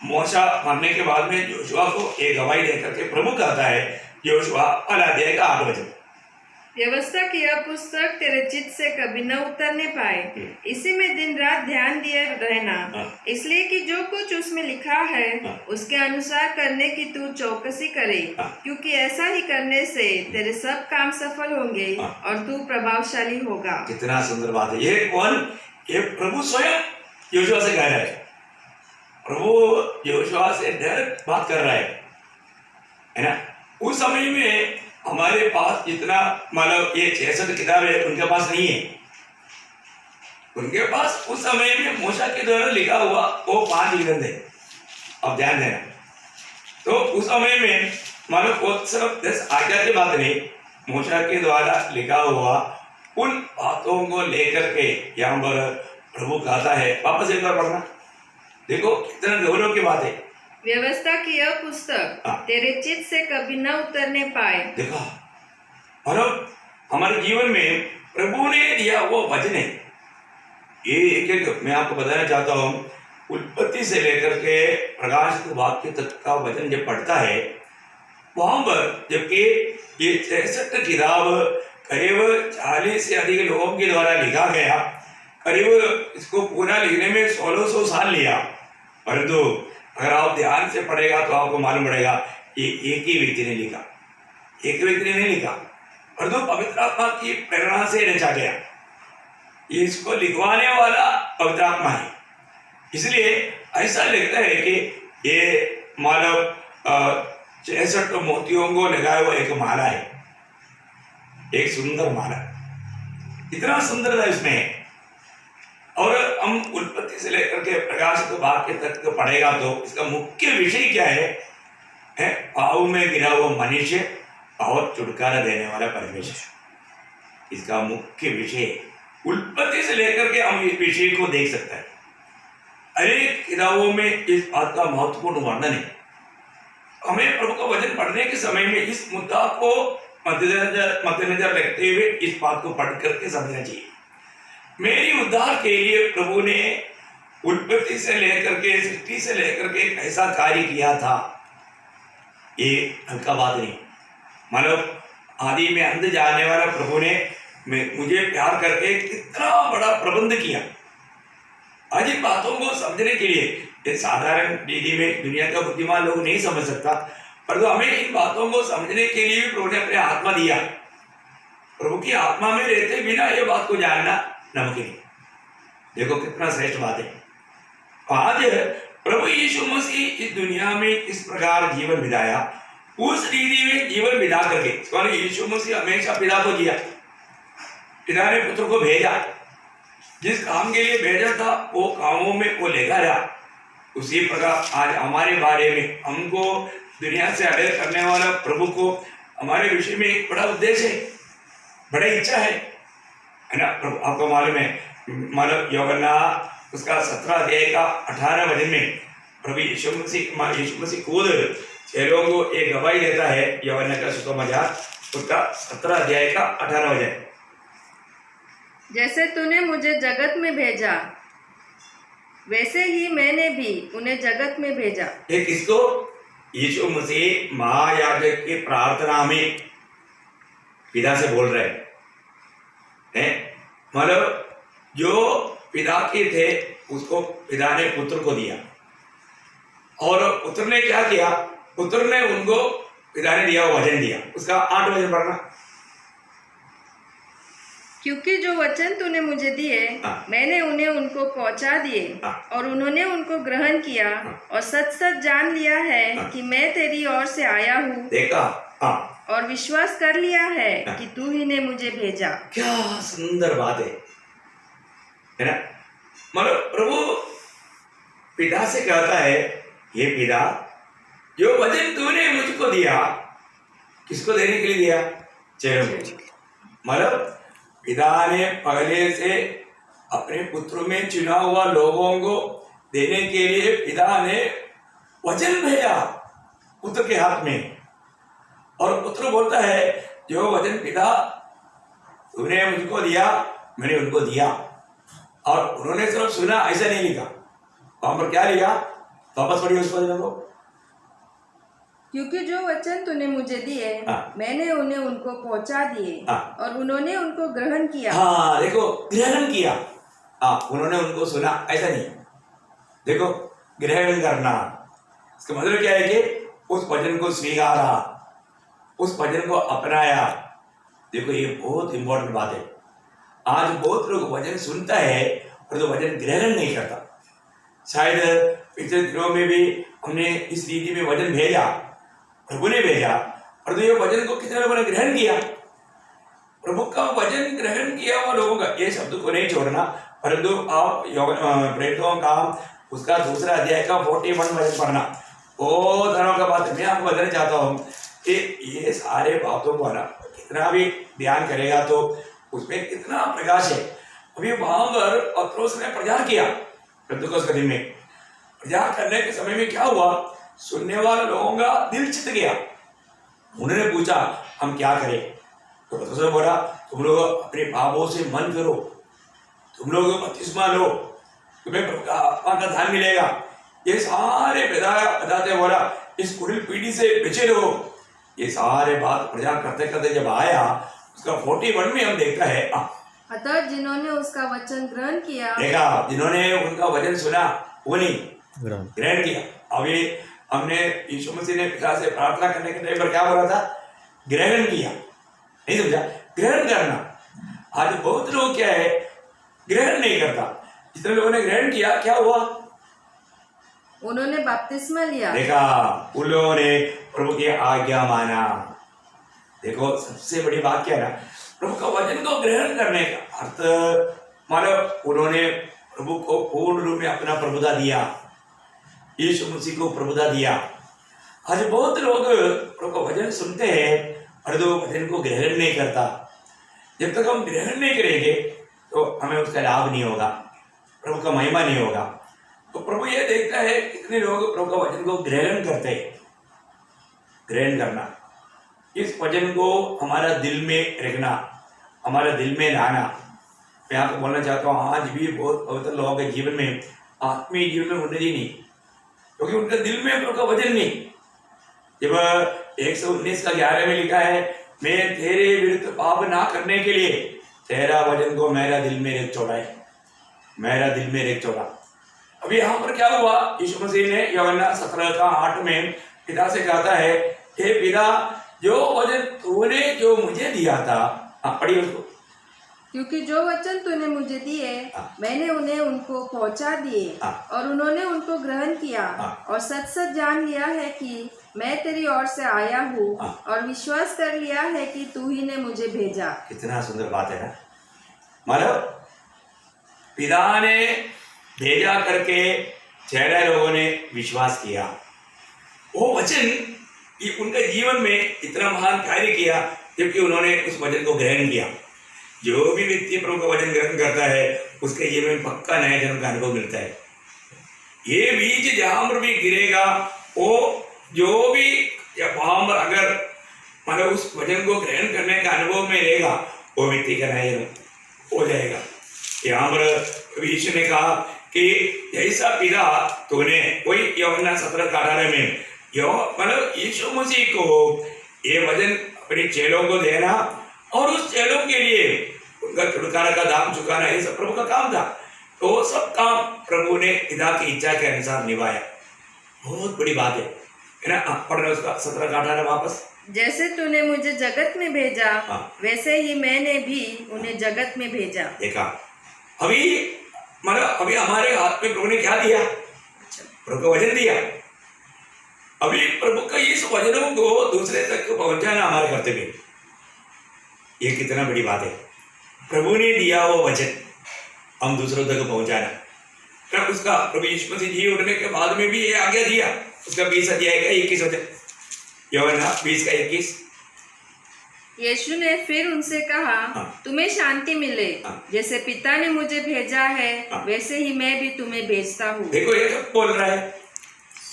मूसा मरने के बाद में योशुआ को एक गवाही देकर के प्रभु कहता है, योशुआ 5 अध्याय का 8 वचन, व्यवस्था की यह पुस्तक तेरे चित्त से कभी न उतरने पाए, इसी में दिन रात ध्यान दिए रहना, इसलिए कि जो कुछ उसमें लिखा है उसके अनुसार करने की तू चौकसी करे, क्योंकि ऐसा ही करने से तेरे सब काम सफल होंगे और तू प्रभावशाली होगा। कितना सुंदर बात है। ये कौन? ये प्रभु स्वयं योशुआ से कह रहा है। प्रभु योशुआ से डायरेक्ट बात कर रहा है ना। उस समय में हमारे पास जितना, मतलब ये 66 किताबें उनके पास नहीं है। उनके पास उस समय में मूसा के द्वारा लिखा हुआ वो 5 ग्रंथ है। अब ध्यान देना, तो उस समय में मतलब वो सिर्फ 10 आज्ञा की बात नहीं, मूसा के द्वारा लिखा हुआ उन बातों को लेकर के यहाँ पर प्रभु कहता है, वापस एक बार पढ़ना, देखो कितना गौरव की बात है। व्यवस्था की यह पुस्तक तेरे चित्त से कभी न उतरने पाए। देखा, और हमारे जीवन में प्रभु ने दिया वो वचन है। ये एक मैं आपको बताना चाहता हूँ, उत्पत्ति से लेकर के प्रकाशित वाक्य तक का वचन जब पढ़ता है, वहां पर जबकि ये 66 किताब करीब 40 से अधिक लोगों के द्वारा लिखा गया, करीब इसको पूरा लिखने में 1600 साल लिया, परंतु अगर आप ध्यान से पढ़ेगा तो आपको मालूम पड़ेगा ये एक ही व्यक्ति ने लिखा, एक व्यक्ति ने नहीं लिखा, परंतु पवित्र आत्मा की प्रेरणा से रचा गया। ये इसको लिखवाने वाला पवित्र आत्मा है। इसलिए ऐसा लगता है कि ये मानव 66 मोतियों को लगाया हुआ एक माला है, एक सुंदर माला, इतना सुंदरता इसमें है। और हम उत्पत्ति से लेकर के प्रकाशित वाक्य तक पढ़ेगा तो इसका मुख्य विषय क्या है? पाप में गिरा हुआ मनुष्य और छुटकारा देने वाला परमेश्वर। इसका मुख्य विषय उत्पत्ति से लेकर के हम इस विषय को देख सकते हैं। अनेक किताबों में इस बात का महत्वपूर्ण वर्णन है। हमें प्रभु का वचन पढ़ने के समय में इस मुद्दा को मद्देनजर रखते हुए इस बात को पढ़ करके समझना चाहिए। मेरी उद्धार के लिए प्रभु ने उत्पत्ति से लेकर के, सृष्टि से लेकर के कैसा कार्य किया था, ये हल्का बात नहीं। मतलब आदि में अंत जाने वाला प्रभु ने मुझे प्यार करके कितना बड़ा प्रबंध किया। आज इन बातों को समझने के लिए ये साधारण विधि में दुनिया का बुद्धिमान लोग नहीं समझ सकता, परंतु हमें इन बातों को समझने के लिए भी प्रभु ने अपने आत्मा दिया। प्रभु की आत्मा में रहते बिना ये बात को जानना नामुमकिन है। देखो कितना श्रेष्ठ बात है। आज प्रभु यीशु मसीह इस दुनिया में इस प्रकार जीवन बिताया, उस रीति में जीवन बिता करके यीशु मसीह हमेशा पिता को दिया, पिता ने पुत्र को भेजा, जिस काम के लिए भेजा था वो कामों में वो लेगा रहा। उसी प्रकार आज हमारे बारे में, हमको दुनिया से अलग करने वाला प्रभु को हमारे विषय में एक बड़ा उद्देश्य है, बड़ा इच्छा है ना। प्रभु आपको मालूम है, मालूम यूहन्ना उसका 17 अध्याय का 18 वचन में प्रभु यीशु मसीह खुद चेलों को एक गवाही देता है। यूहन्ना का सुसमाचार उसका 17 अध्याय का 18 वचन, जैसे तूने मुझे जगत में भेजा वैसे ही मैंने भी उन्हें जगत में भेजा। ये किसको? यीशु मसीह महायाजक की प्रार्थना में पिता से बोल रहे हैं। मतलब जो पिता के थे उसको पिता ने पुत्र को दिया, और पुत्र ने क्या किया? पुत्र ने उनको पिता ने दिया वचन दिया। उसका 8 वचन पढ़ना। क्योंकि जो वचन तूने मुझे दिए मैंने उन्हें उनको पहुंचा दिए, और उन्होंने उनको ग्रहण किया, और सच सच जान लिया है कि मैं तेरी ओर से आया हूँ। देखा? और विश्वास कर लिया है कि तू ही ने मुझे भेजा। क्या सुंदर बात है ना? मतलब प्रभु पिता से कहता है, ये पिता, जो वचन तूने मुझको दिया, किसको देने के लिए दिया? चेलों को। मतलब पिता ने पहले से अपने पुत्र में चुना हुआ लोगों को देने के लिए पिता ने वचन भेजा पुत्र के हाथ में, और पुत्र बोलता है, जो वचन पिता तूने मुझको दिया मैंने उनको दिया। और उन्होंने सिर्फ सुना ऐसा नहीं लिखा, वहां पर क्या लिखा? वापस पढ़िए उस वचन को। क्योंकि जो वचन तूने मुझे दिए मैंने उन्हें उनको पहुंचा दिए, और उन्होंने उनको ग्रहण किया। हाँ देखो, ग्रहण किया। उन्होंने उनको सुना ऐसा नहीं, देखो ग्रहण करना, इसका मतलब क्या है कि उस वचन को स्वीकारा, उस वचन को अपनाया। देखो ये बहुत इंपॉर्टेंट बात है। आज बहुत लोग वचन सुनता है और तो वचन ग्रहण नहीं करता। शायद पिछले दिनों में भी हमने इस रीति में वचन भेजा, प्रभु ने भेजा, और तो ये वचन को कितने लोगों ने ग्रहण किया? प्रभु का वचन ग्रहण किया हुआ लोगों का, ये शब्द को नहीं छोड़ना, परंतु आप प्रेरितों का उसका 2 अध्याय का 41 वचन पढ़ना। बहुत तरह का बात है। मैं आपको बताना चाहता हूँ कि ये सारे बातों को ना कितना भी ध्यान करेगा तो उसमें कितना प्रकाश है। अभी वहां पर पत्रोस ने प्रचार किया, पेंतुकोस के दिन में प्रचार करने के समय में क्या हुआ? सुनने वाले लोगों का दिल चित गया। उन्होंने पूछा हम क्या करें? तो पत्रोस ने बोला, तुम लोग अपने पापों से मन करो, तुम लोग बपतिस्मा लो, तुम्हें प्रभु का आत्मा का दान मिलेगा। ये सारे बताते बोला, इस कुटिल पीढ़ी से बचे रहो। ये सारे बात प्रचार करते करते जब आया उसका 41 में हम देखता है, अतः जिन्होंने उसका वचन ग्रहण किया, देखा जिन्होंने उनका वचन सुना वो नहीं ग्रहण किया। अभी हमने यीशु मसीह ने पिता से प्रार्थना करने के टाइम पर क्या बोला था? ग्रहण किया। नहीं समझा? ग्रहण करना। आज बहुत लोग क्या है, ग्रहण नहीं करता। जितने लोगों ने ग्रहण किया क्या हुआ? उन्होंने बपतिस्मा लिया। देखा, उन लोगों ने प्रभु की आज्ञा माना। देखो सबसे बड़ी बात क्या है ना, प्रभु का वचन को ग्रहण करने का अर्थ मतलब उन्होंने प्रभु को पूर्ण रूप में अपना प्रभुता दिया, यीशु मसीह को प्रभुता दिया। आज बहुत लोग प्रभु का वचन सुनते हैं और तो वचन को ग्रहण नहीं करता। जब तक हम ग्रहण नहीं करेंगे तो हमें उसका लाभ नहीं होगा, प्रभु का महिमा नहीं होगा। तो प्रभु ये देखता है कितने लोग प्रभु का वचन को ग्रहण करते हैं। ग्रहण करना, इस वचन को हमारा दिल में रखना, हमारे दिल में लाना। मैं आपको बोलना चाहता हूँ, आज भी बहुत पवित्र लोगों के जीवन में, आत्मीय जीवन में उन्नति नहीं, क्योंकि उनके दिल में प्रभु का वचन नहीं। जब 119 का 11 में लिखा है, मैं तेरे विरुद्ध पाप ना करने के लिए तेरा वचन को मेरा दिल में रख छोड़ा है, मेरा दिल में रख छोड़ा। अभी यहाँ पर क्या हुआ? यीशु मसीह ने यूहन्ना 17:8 में पिता से कहता है, हे पिता, जो वचन तूने जो मुझे दिया था, पढ़िए उसको। क्योंकि जो वचन तूने मुझे दिए मैंने उन्हें उनको पहुंचा दिए, और उन्होंने उनको ग्रहण किया, और सच सच जान लिया है कि मैं तेरी ओर से आया हूँ, और विश्वास कर लिया है कि तू ही ने मुझे भेजा। कितना सुंदर बात है ना। मतलब पिता ने भेजा करके 6 लोगों ने विश्वास किया। वो वचन उनके जीवन में इतना महान कार्य किया जबकि उन्होंने उस वचन को ग्रहण किया। जो भी व्यक्ति प्रभु का वचन ग्रहण करता है उसके जीवन में पक्का नया जन्म का अनुभव मिलता है। ये बीज जहां पर भी गिरेगा, वो जो भी वहां पर अगर मतलब उस वचन को ग्रहण करने का अनुभव में रहेगा, वो व्यक्ति का नया जन्म हो जाएगा। यहाँ पर यीशु ने कहा कि जैसा पिता तूने वही यूहन्ना 17:18 में मतलब यीशु मसीह को ये वचन अपने चेलों को देना और उस चेलों के लिए उनका छुटकारा का दाम चुकाना, ये सब प्रभु का काम था। तो वो सब काम प्रभु ने पिता की इच्छा के अनुसार निभाया। बहुत बड़ी बात है ना। पढ़ रहे उसका 17:18 वापस। जैसे तूने मुझे जगत में भेजा, वैसे ही मैंने भी उन्हें जगत में भेजा। देखा, अभी मतलब अभी हमारे हाथ में प्रभु ने क्या दिया? प्रभु का वचन दिया। अभी प्रभु का इस वचनों को दूसरे तक पहुंचाना हमारे कर्तव्य है। ये कितना बड़ी बात है। प्रभु ने दिया वो वचन हम दूसरों तक पहुंचाना। तब उसका प्रभु यीशु मसीह जी उठने के बाद में भी ये आज्ञा दिया। उसका 20 अध्याय का 21 वचन, यूहन्ना 20 का 21। यीशु ने फिर उनसे कहा, तुम्हें शांति मिले। जैसे पिता ने मुझे भेजा है, वैसे ही मैं भी तुम्हें भेजता हूँ। देखो ये कब बोल रहा है?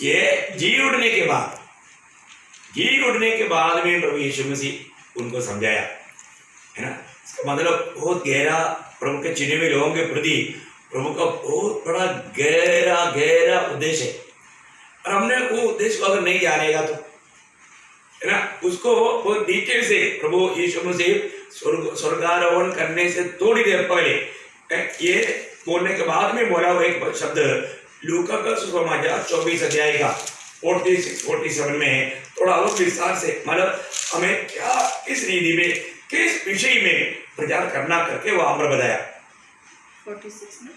ये जी उठने के बाद, जी उठने के बाद में प्रभु यीशु मसीह उनको समझाया, है ना। इसका मतलब बहुत गहरा प्रभु के चुने हुए लोगों के प्रति प्रभु का बहुत बड़ा गहरा गहरा उद्देश्य है। और हमने वो उद्देश्य को अगर नहीं जानेगा तो, है ना, उसको वो डिटेल से प्रभु यीशु मसीह स्वर्गारोहण करने से थोड़ी देर पहले ये बोलने के बाद में बोला हुआ एक शब्द लूका का सुसमाचार 24 अध्याय का 46-47 में थोड़ा और विस्तार से, मतलब हमें क्या किस रीति में किस विषय में प्रचार करना करके वो आम्र बताया। 46 में,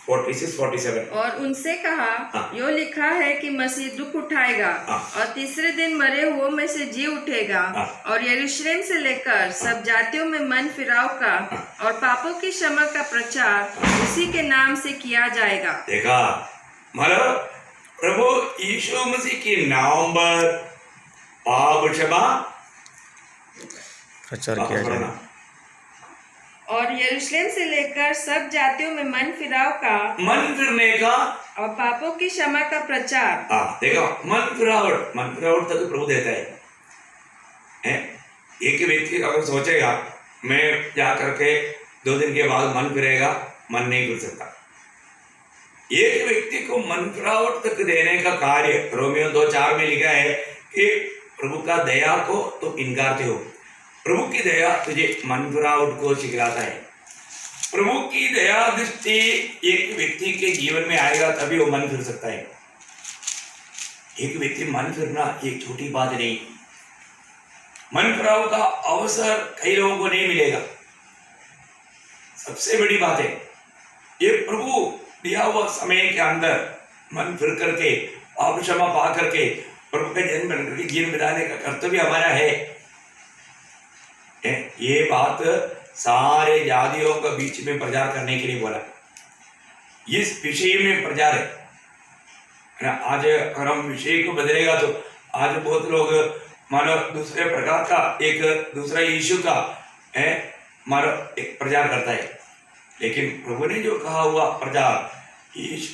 46-47। और उनसे कहा, यो लिखा है कि मसीह दुख उठाएगा और तीसरे दिन मरे हुओं में से जी उठेगा और यरूशलेम से लेकर सब जातियों में मन फिराव का और पापों की क्षमा का प्रचार उसी के नाम से किया जाएगा। देखा, मतलब प्रभु यीशु मसीह के नाम पर पाप क्षमा प्रचार किया जाएगा और यरूशलेम से लेकर सब जातियों में मन फिराव का, मन फिरने का और पापों की क्षमा का प्रचार। देखो, मन फिरावट तक प्रभु देता है। एक व्यक्ति अगर सोचेगा मैं जा करके 2 दिन के बाद मन फिरेगा, मन नहीं फिर सकता। एक व्यक्ति को मन फिरावट तक देने का कार्य रोमियो 2:4 में लिखा है कि प्रभु का दया को तो इनकारते हो, प्रभु की दया तुझे मन फिरावट को सिखलाता है। प्रभु की दया दृष्टि एक व्यक्ति के जीवन में आएगा तभी वो मन फिर सकता है। एक व्यक्ति मन फिरना एक छोटी बात नहीं। मन फिराव का अवसर कई लोगों को नहीं मिलेगा। सबसे बड़ी बात है ये प्रभु दिया हुआ समय के अंदर मन फिर करके पाप क्षमा पा करके प्रभु का जन्म बन करके जीवन बिताने का कर्तव्य हमारा है। ये बात सारे जातियों के बीच में प्रचार करने के लिए बोला। इस विषय में प्रचार है ना। आज अगर हम विषय को बदलेगा तो आज बहुत लोग मानो दूसरे प्रकार का एक दूसरा यीशु का है मानो एक प्रचार करता है। लेकिन प्रभु ने जो कहा हुआ प्रचार,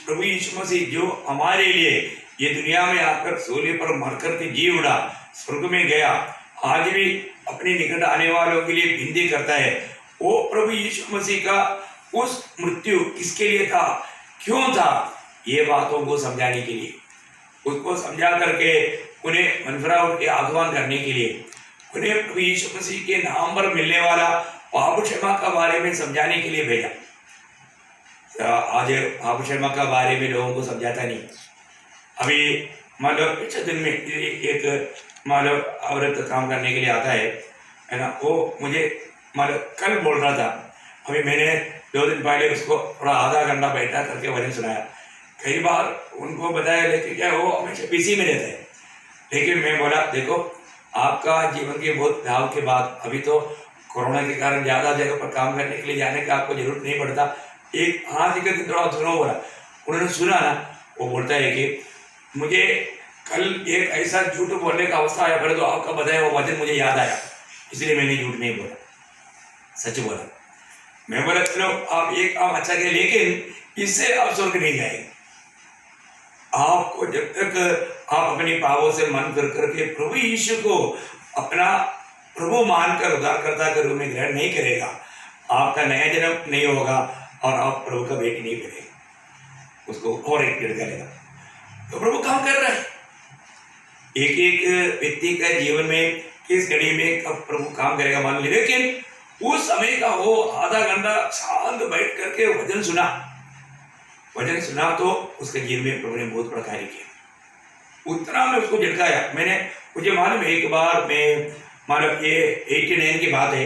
प्रभु यीशु मसीह जो हमारे लिए ये दुनिया में आकर सूर्य पर मर करके जी उड़ा, स्वर्ग में गया, आज भी अपने निकट आने वालों के लिए विनती करता है। वो प्रभु यीशु मसीह का उस मृत्यु किसके लिए था, क्यों था, ये बातों को समझाने के लिए, उसको समझा करके उन्हें मनफिरावट के आह्वान करने के लिए, उन्हें प्रभु यीशु मसीह के नाम पर मिलने वाला पाप क्षमा का बारे में समझाने के लिए भेजा। आज पाप क्षमा का बारे में लोगों को समझाता नहीं। अभी मतलब पिछले दिन में एक मतलब औरत काम करने के लिए आता है ना, वो मुझे मतलब कल बोल रहा था। अभी मैंने 2 दिन पहले उसको थोड़ा आधा घंटा बैठा करके वचन सुनाया। कई बार उनको बताया, लेकिन क्या वो हमेशा बिजी में रहता है। लेकिन मैं बोला देखो, आपका जीवन के बहुत भाव के बाद अभी तो कोरोना के कारण ज़्यादा जगह पर काम करने के लिए जाने का आपको जरूरत नहीं पड़ता। एक आज के दिन थोड़ा सुनो बोला, उन्होंने सुना ना, वो बोलता है कि मुझे कल एक ऐसा झूठ बोलने का अवस्था आया, पर तो आपका बताया वो वचन मुझे याद आया, इसलिए मैंने झूठ नहीं बोला, सच बोला। मैं बोला चलो आप एक काम अच्छा किया, लेकिन इससे आप स्वर्ग नहीं जाएंगे। आपको जब तक आप अपने पापों से मन कर करके प्रभु यीशु को अपना प्रभु मानकर उद्धारकर्ता के रूप में ग्रहण नहीं करेगा, आपका नया जन्म नहीं होगा और आप प्रभु का बेटी नहीं बनेगा, उसको और एक लड़का लेगा। तो प्रभु काम कर रहा है एक एक व्यक्ति का जीवन में, किस घड़ी में कब प्रभु काम करेगा मान ली। लेकिन उस समय का वो आधा घंटा शांत बैठ करके वचन सुना तो उसके जीवन में प्रभु ने बहुत बड़ा कार्य किया। उतना में उसको झटकाया। मुझे मालूम है एक बार मैं मतलब ये 89 की बात है,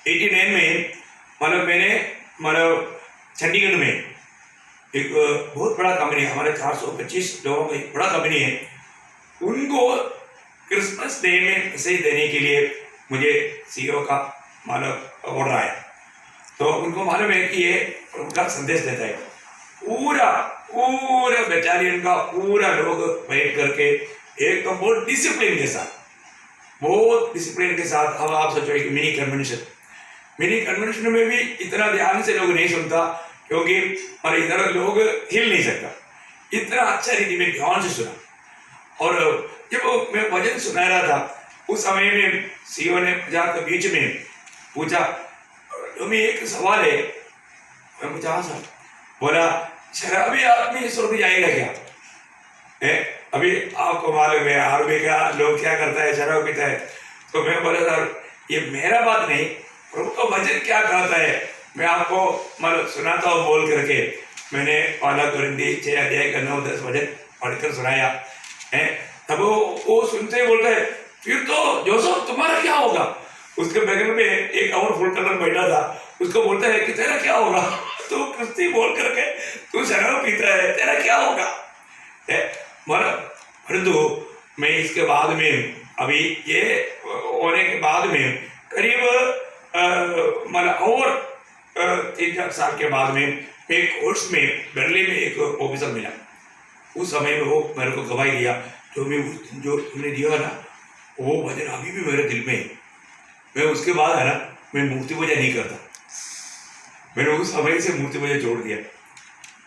89 में मतलब मैंने चंडीगढ़ में एक बहुत बड़ा कंपनी है, हमारे 425 लोगों का एक बड़ा कंपनी है, उनको क्रिसमस डे में मैसेज देने के लिए मुझे सीईओ का मतलब ऑर्डर आया। तो उनको मालूम है कि ये उनका संदेश देता है। पूरा बटालियन का पूरा लोग बैठ करके एकदम बहुत डिसिप्लिन के साथ अब आप सोचो एक मिनी कन्वेंशन में भी इतना ध्यान से लोग नहीं सुनता, क्योंकि हमारे इधर लोग हिल नहीं सकता, इतना अच्छा रीति में ध्यान से सुना। और जब मैं वचन सुना रहा था उस समय में सीईओ ने जाकर बीच में पूछा, तुम्हें एक सवाल है। मैं पूछा हाँ सर। बोला शराबी आदमी स्वर्ग जाएगा क्या? अभी आपको मालूम है आर्मी का लोग क्या करता है, शराब पीता है। तो मैं बोला सर ये मेरा बात नहीं, प्रभु का वचन क्या कहता है मैं आपको मतलब सुनाता हूँ बोल करके मैंने पहला कुरिन्थी 6 अध्याय का 9-10 वचन पढ़कर सुनाया है। तब वो सुनते ही बोलता है फिर तो जोसेफ तुम्हारा क्या होगा? उसके बगल में एक और फुल कलर बैठा था, उसको बोलता है कि तेरा क्या होगा? तू कुश्ती बोल करके तू शराब पीता है, तेरा क्या होगा? परंतु मैं इसके बाद में अभी ये होने के बाद में करीब मतलब और 3-4 साल के बाद में एक कोर्स में बर्लिन में एक ऑफिसर मिला। उस समय में वो मेरे को गवाही दिया, जो तुमने दिया ना वो वचन अभी भी मेरे दिल में है। मैं उसके बाद है ना मैं मूर्ति पूजा नहीं करता, मैंने उस समय से मूर्ति पूजा छोड़ दिया।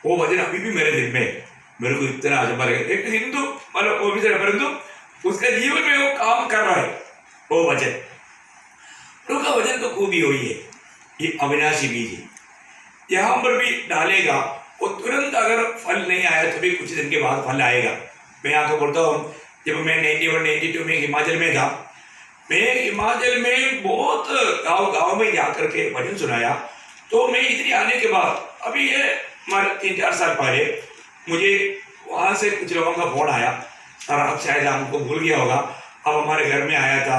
वो वचन अभी भी मेरे दिल में है। मेरे को इतना अजब लगा, एक हिंदू मतलब ऑफिसर है परंतु उसके जीवन में वो काम कर रहा है वो वचन। प्रभु का वचन तो खूबी हुई है, ये अविनाशी बीज है, यहाँ पर भी डालेगा वो तुरंत अगर फल नहीं आया तो भी कुछ दिन के बाद फल आएगा। मैं आपको बोलता हूँ जब मैं 91-92 में हिमाचल में था, मैं हिमाचल में बहुत गांव में जाकर के वचन सुनाया। तो मैं इधर आने के बाद अभी ये 3-4 साल पहले मुझे वहाँ से कुछ लोगों का फोन आया, और अब शायद हमको भूल गया होगा, अब हमारे घर में आया था,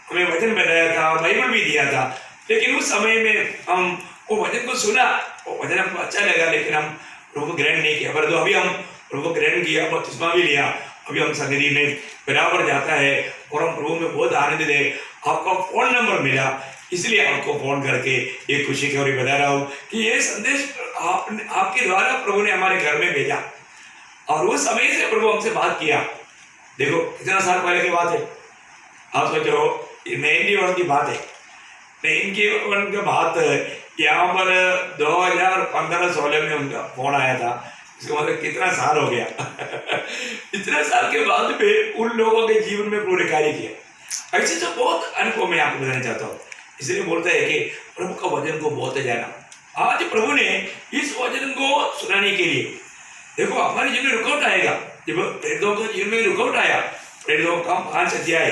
हमें वचन बताया था, बाइबल भी दिया था। लेकिन उस समय में हम वो वचन को सुना, वो वचन हमको अच्छा लगा, लेकिन हम प्रभु को ग्रहण नहीं किया। पर तो अभी हम प्रभु को ग्रहण किया, बपतिस्मा भी लिया, अभी हम संगति में बराबर जाता है और हम प्रभु में बहुत आनंदित है। आपका फोन नंबर मिला इसलिए आपको फोन करके ये खुशी की खबर बता रहा हूँ कि ये संदेश आपके द्वारा प्रभु ने हमारे घर में भेजा, और वो समय से प्रभु हमसे बात किया। देखो कितना साल पहले की बात है, आप सोचो 91 की बात है। 91 की बात यहाँ पर 2015-16 में उनका फोन आया था, इसका मतलब कितना साल हो गया। इतने साल के बाद में उन लोगों के जीवन में पूरे कार्य किया। ऐसे तो बहुत अनुभव मैं आपको बताना चाहता हूँ, इसलिए बोलता है कि प्रभु का वचन को बहुत जाना। आज प्रभु ने इस वचन को सुनाने के लिए देखो हमारे जीवन में रुकावट आएगा। जब प्रेरितों के जीवन में रुकावट आया, प्रेरितों का 5 अध्याय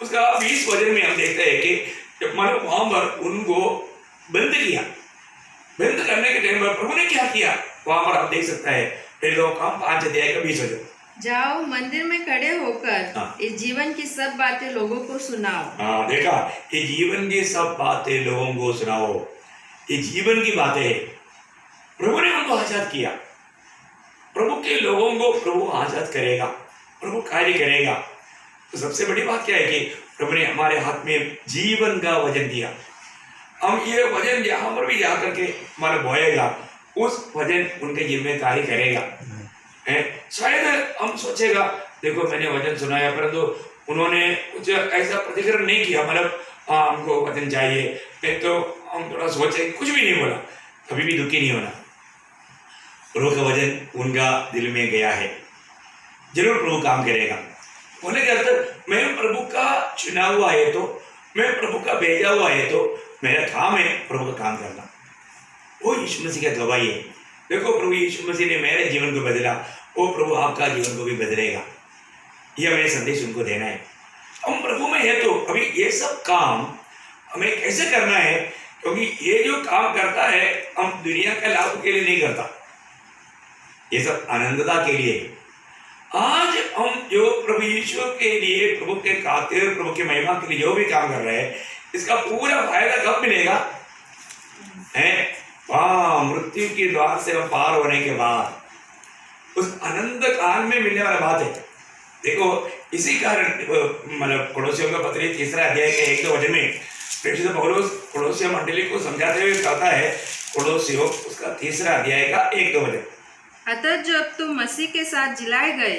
उसका 20 वचन में हम देखते हैं कि जब मतलब वहां पर उनको बंद किया, बंद करने के टाइम पर प्रभु ने क्या किया वहां पर आप देख सकता है। प्रेरितों का 5 अध्याय का 20 वचन, जाओ मंदिर में खड़े होकर इस जीवन की सब बातें लोगों को सुनाओ। हाँ देखा, ये जीवन की सब बातें लोगों को सुनाओ, ये जीवन की बातें है। प्रभु ने उनको आजाद किया, प्रभु के लोगों को प्रभु आजाद करेगा, प्रभु कार्य करेगा। तो सबसे बड़ी बात क्या है कि प्रभु ने हमारे हाथ में जीवन का वचन दिया। हम ये वचन जहाँ पर भी जा करके हमारा बोएगा, उस वचन उनके जीवन में कार्य करेगा। शायद हम सोचेगा देखो मैंने वचन सुनाया परंतु उन्होंने कुछ ऐसा प्रतिक्रिया नहीं किया, मतलब हाँ हमको वचन चाहिए, तो हम थोड़ा सोचे, कुछ भी नहीं बोला, कभी भी दुखी नहीं होना। प्रभु का वचन उनका दिल में गया है, जरूर प्रभु काम करेगा। होने के अर्थ मैं प्रभु का चुना हुआ है, तो मैं प्रभु का भेजा हुआ है, तो मेरा काम है प्रभु का काम करना। वो यीशु मसीह का गवाही है। देखो प्रभु यीशु मसीह ने मेरे जीवन को बदला, वो प्रभु आपका जीवन को भी बदलेगा। ये हमें संदेश उनको देना है। हम प्रभु में है तो अभी ये सब काम हमें कैसे करना है, क्योंकि ये जो काम करता है हम दुनिया के लाभ के लिए नहीं करता, ये सब आनंदता के लिए। आज हम जो प्रभु यीशु के लिए, प्रभु के खातिर, प्रभु की महिमा के लिए जो भी काम कर रहे हैं, इसका पूरा फायदा कब मिलेगा है? मृत्यु के द्वार से हम पार होने के बाद उस आनंद काल में मिलने वाला बात है। देखो इसी कारण मतलब कोलोसियों का पत्री 3 अध्याय के 1-2 वचन में प्रेषित पौलुस कोलोसियों मंडली को समझाते हुए कहता है, कोलोसियों उसका 3 अध्याय का 1-2 वचन, अतः जब तुम मसीह के साथ जिलाए गए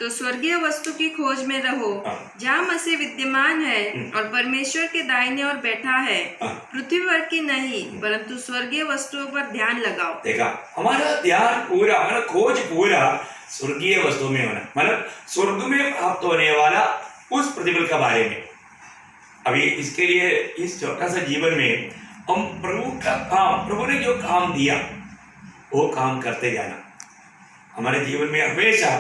तो स्वर्गीय वस्तु की खोज में रहो, जहाँ मसीह विद्यमान है और परमेश्वर के दाहिने ओर बैठा है। पृथ्वी पर की नहीं परंतु स्वर्गीय वस्तुओं पर ध्यान लगाओ। देखा, हमारा ध्यान पूरा, हमारा खोज पूरा स्वर्गीय वस्तु में होना, मतलब स्वर्ग में प्राप्त होने वाला उस प्रतिफल के बारे में। अभी इसके लिए इस छोटा सा जीवन में हम प्रभु का काम, प्रभु ने जो काम दिया वो काम करते जाना। हमारे जीवन में हमेशा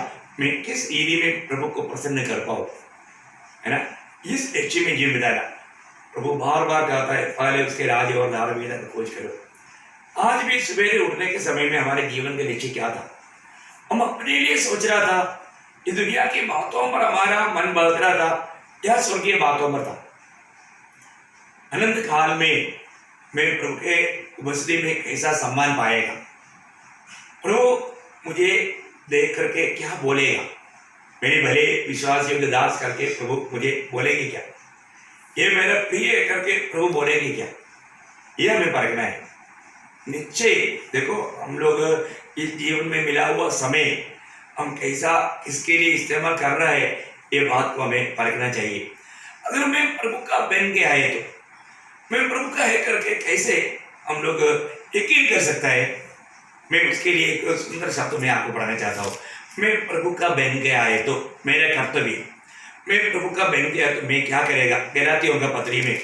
मैं किस रीति में प्रभु को प्रसन्न कर पाऊँ, है ना, इस लक्ष्य में जीवन बिताना। प्रभु बार बार कहता है पहले उसके राज्य और धार्मिकता की खोज करो। आज भी सवेरे उठने के समय में हमारे जीवन का लक्ष्य क्या था? हम अपने लिए सोच रहा था, इस दुनिया की बातों पर हमारा मन बदल रहा था या स्वर्गीय बातों पर था? अनंत काल में मैं प्रभु के उपस्थिति में कैसा सम्मान पाएगा? प्रभु मुझे देख करके क्या बोलेगा? मेरे भले विश्वास योग्य दास करके प्रभु मुझे बोलेंगे क्या? ये मेरा प्रिय करके प्रभु बोलेंगे क्या? ये हमें परखना है। निश्चय देखो, हम लोग इस जीवन में मिला हुआ समय हम कैसा, किसके लिए इस्तेमाल कर रहा है, ये बात को हमें परखना चाहिए। अगर मैं प्रभु का बन के आए तो मैं प्रभु का है करके कैसे हम लोग यकीन कर सकता है? मैं उसके लिए एक सुंदर शब्द मैं आपको पढ़ाना चाहता हूँ। मैं प्रभु का बन के आए तो मेरा कर्तव्य, मैं प्रभु का बन के आए तो मैं क्या करेगा? गलातियों का पत्री में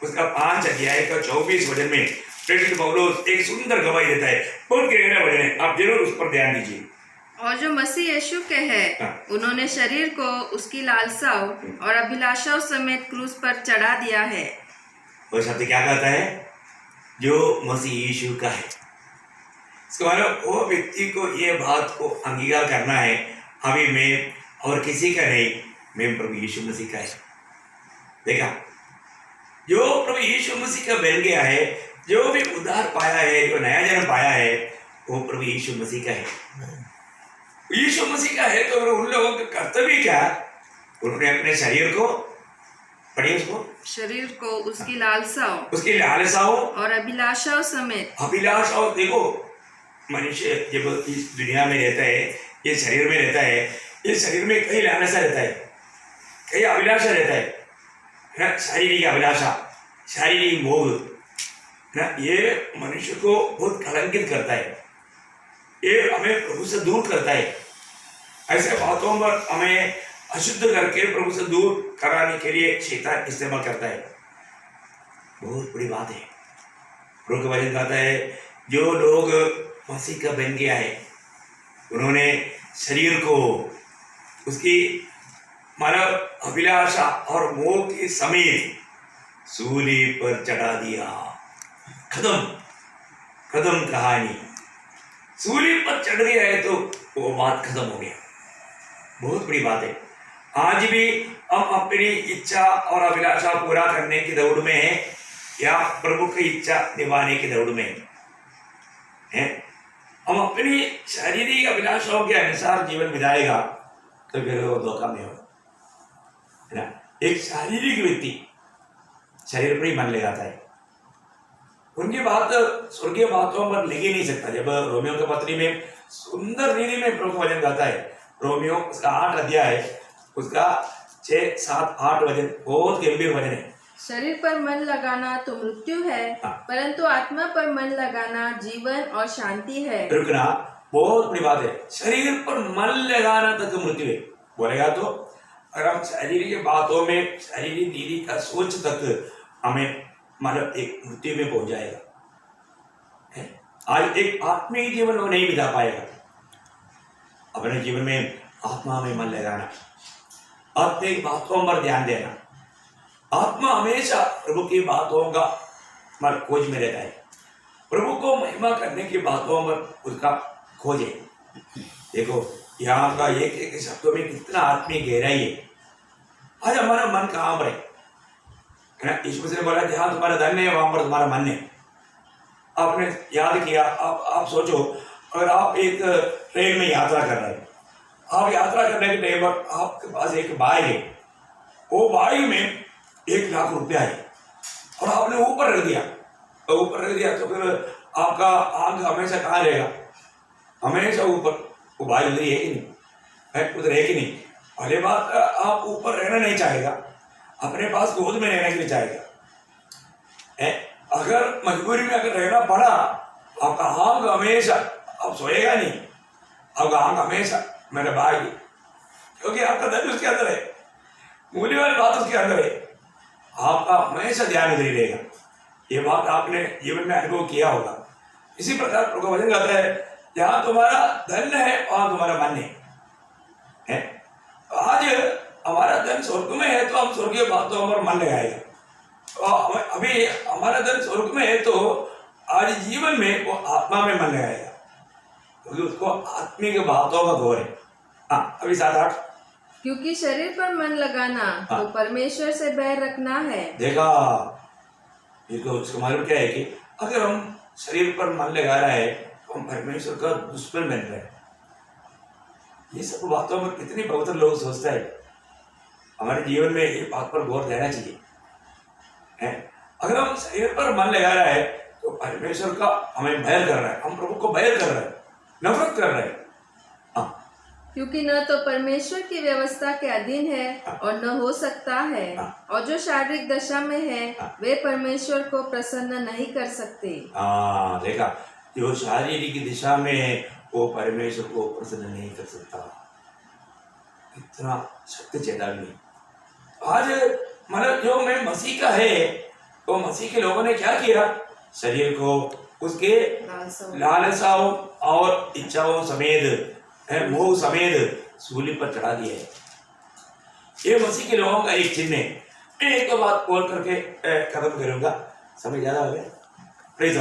उसका 5 अध्याय का 24 वचन में प्रेषित पौलुस एक सुंदर गवाही देता है। बहुत गहरा वचन है, आप जरूर उस पर ध्यान दीजिए। और जो मसीह यीशु के हैं, उन्होंने शरीर को उसकी लालसाओं और अभिलाषाओं समेत क्रूस पर चढ़ा दिया है। वो शब्द क्या कहता है? जो मसीह यीशु का है। इसका मतलब वो व्यक्ति को ये बात को अंगीकार करना है, अभी मैं और किसी का नहीं, मैं प्रभु यीशु मसीह का है। देखा, जो प्रभु यीशु मसीह का बन गया है, जो भी उद्धार पाया है, जो नया जन्म पाया है, वो प्रभु यीशु मसीह का है। यीशु मसीह का है तो उन लोगों का कर्तव्य क्या? उन्होंने अपने शरीर को, पढ़िए उसको, शरीर को उसकी लालसाओं और अभिलाषाओं समेत। अभिलाषाओं, देखो मनुष्य जब इस दुनिया में रहता है, ये शरीर में रहता है, ये शरीर में कई लालसा रहता है, कई अभिलाषा रहता है, शारीरिक अभिलाषा, शारीरिक मोह ना, ये मनुष्य को बहुत कलंकित करता है, ये हमें प्रभु से दूर करता है। ऐसे बातों पर हमें अशुद्ध करके प्रभु से दूर कराने के लिए शैतान इस्तेमाल करता है। बहुत बड़ी बात है। प्रभु का वचन कहता है, जो लोग मसीह का बन गया है, उन्होंने शरीर को उसकी मानव अभिलाषा और मोह के समेत सूली पर चढ़ा दिया। खत्म कहानी। सूली पर चढ़ गया है तो वो बात खत्म हो गया। बहुत बड़ी बात है। आज भी हम अपनी इच्छा और अभिलाषा पूरा करने की दौड़ में है या प्रभु की इच्छा निभाने की दौड़ में है? हम अपनी शारीरिक अभिलाषाओं के अनुसार जीवन बिताएगा तो फिर वो धोखा में होगा, है ना। एक शारीरिक व्यक्ति शरीर पर ही मन लगाता है, उनकी बात स्वर्गीय बातों पर लग ही नहीं सकता। जब रोमियो के पत्री में सुंदर रीति में प्रभु वचन गाता है, रोमियो उसका 8 अध्याय है, उसका 6, 7, 8 वचन बहुत गंभीर वचन है। शरीर पर मन लगाना तो मृत्यु है, परंतु आत्मा पर मन लगाना जीवन और शांति है। रुकना, बहुत बड़ी बात है। शरीर पर मन लगाना तक मृत्यु है बोलेगा तो अगर हम शारीरिक बातों में, शारीरिक नीति का सोच तक हमें मतलब एक मृत्यु में पहुंच जाएगा, है? आज एक आत्मिक जीवन वो नहीं बिता पाएगा। अपने जीवन में आत्मा में मन लगाना, आत्मिक बातों पर ध्यान देना। आत्मा हमेशा प्रभु की बातों का मन खोज में रहता है। प्रभु को महिमा करने की बातों पर उसका खोज है। देखो यहाँ का एक एक शब्दों में कितना आत्मिक गहराई है। आज हमारा मन कहाँ पर है ना? यीशु मसीह ने बोला जहाँ तुम्हारा धन है वहां पर तुम्हारा मन है। आपने याद किया, आप सोचो, अगर आप एक ट्रेन में यात्रा कर रहे हैं, आप यात्रा करने के टाइम पर आपके पास एक बैग है, वो बैग में 1 लाख रुपया है और आपने ऊपर रख दिया, तो फिर आपका आंख हमेशा कहाँ रहेगा? हमेशा ऊपर। वो बैग उधर है कि नहीं? बैग उधर है कि नहीं? पहले बात, आप ऊपर रहना नहीं चाहेगा, अपने पास गोद में रहने के लिए चाहेगा। अगर मजबूरी में अगर रहना पड़ा, आपका आंख हमेशा, आप सोएगा नहीं, आपका आंख हमेशा मेरे भाई, क्योंकि आपका धन उसके अंदर है, मूल्यवान बात उसके अंदर है, आपका हमेशा ध्यान उधर ही रहेगा। ये बात आपने जीवन में अनुभव किया होगा। इसी प्रकार प्रभु का वचन कहता है जहाँ तुम्हारा धन है वहां तुम्हारा मन है। आज हमारा धन स्वर्ग में है तो हम स्वर्गीय बातों पर मन लगाएगा। अभी हमारा धन स्वर्ग में है तो आज जीवन में वो आत्मा में मन लगाएगा, क्योंकि उसको आत्मिक बातों का घोर है। हाँ, अभी 7-8। क्योंकि शरीर पर मन लगाना तो परमेश्वर से बैर रखना है। देखा, ये तो उसका मालूम क्या है कि अगर हम शरीर पर मन लगा रहा है तो हम परमेश्वर का दुश्मन बन रहे हैं। ये सब बातों पर कितनी बहुत लोग सोचता है। हमारे जीवन में ये बात पर गौर देना चाहिए है? अगर हम शरीर पर मन लगा रहा है तो परमेश्वर का हमें बैर कर रहा है, हम प्रभु को बैर कर रहे हैं, नफरत कर रहे हैं। क्योंकि न तो परमेश्वर की व्यवस्था के अधीन है और न हो सकता है, और जो शारीरिक दशा में है वे परमेश्वर को प्रसन्न नहीं कर सकते। देखा, जो शारीरिक दिशा में है वो परमेश्वर को प्रसन्न नहीं कर सकता। इतना सत्य चेतावनी। आज मतलब जो मैं मसीह का है, तो मसीह के लोगों ने क्या किया? शरीर को उसके लालसाओं और इच्छाओं समेत, मोह समेत सूली पर चढ़ा दिया है। ये मसीह के लोगों का एक चिन्ह है। मैं एक तो बात बोल करके खत्म करूंगा, समय ज्यादा हो गया, प्लीज।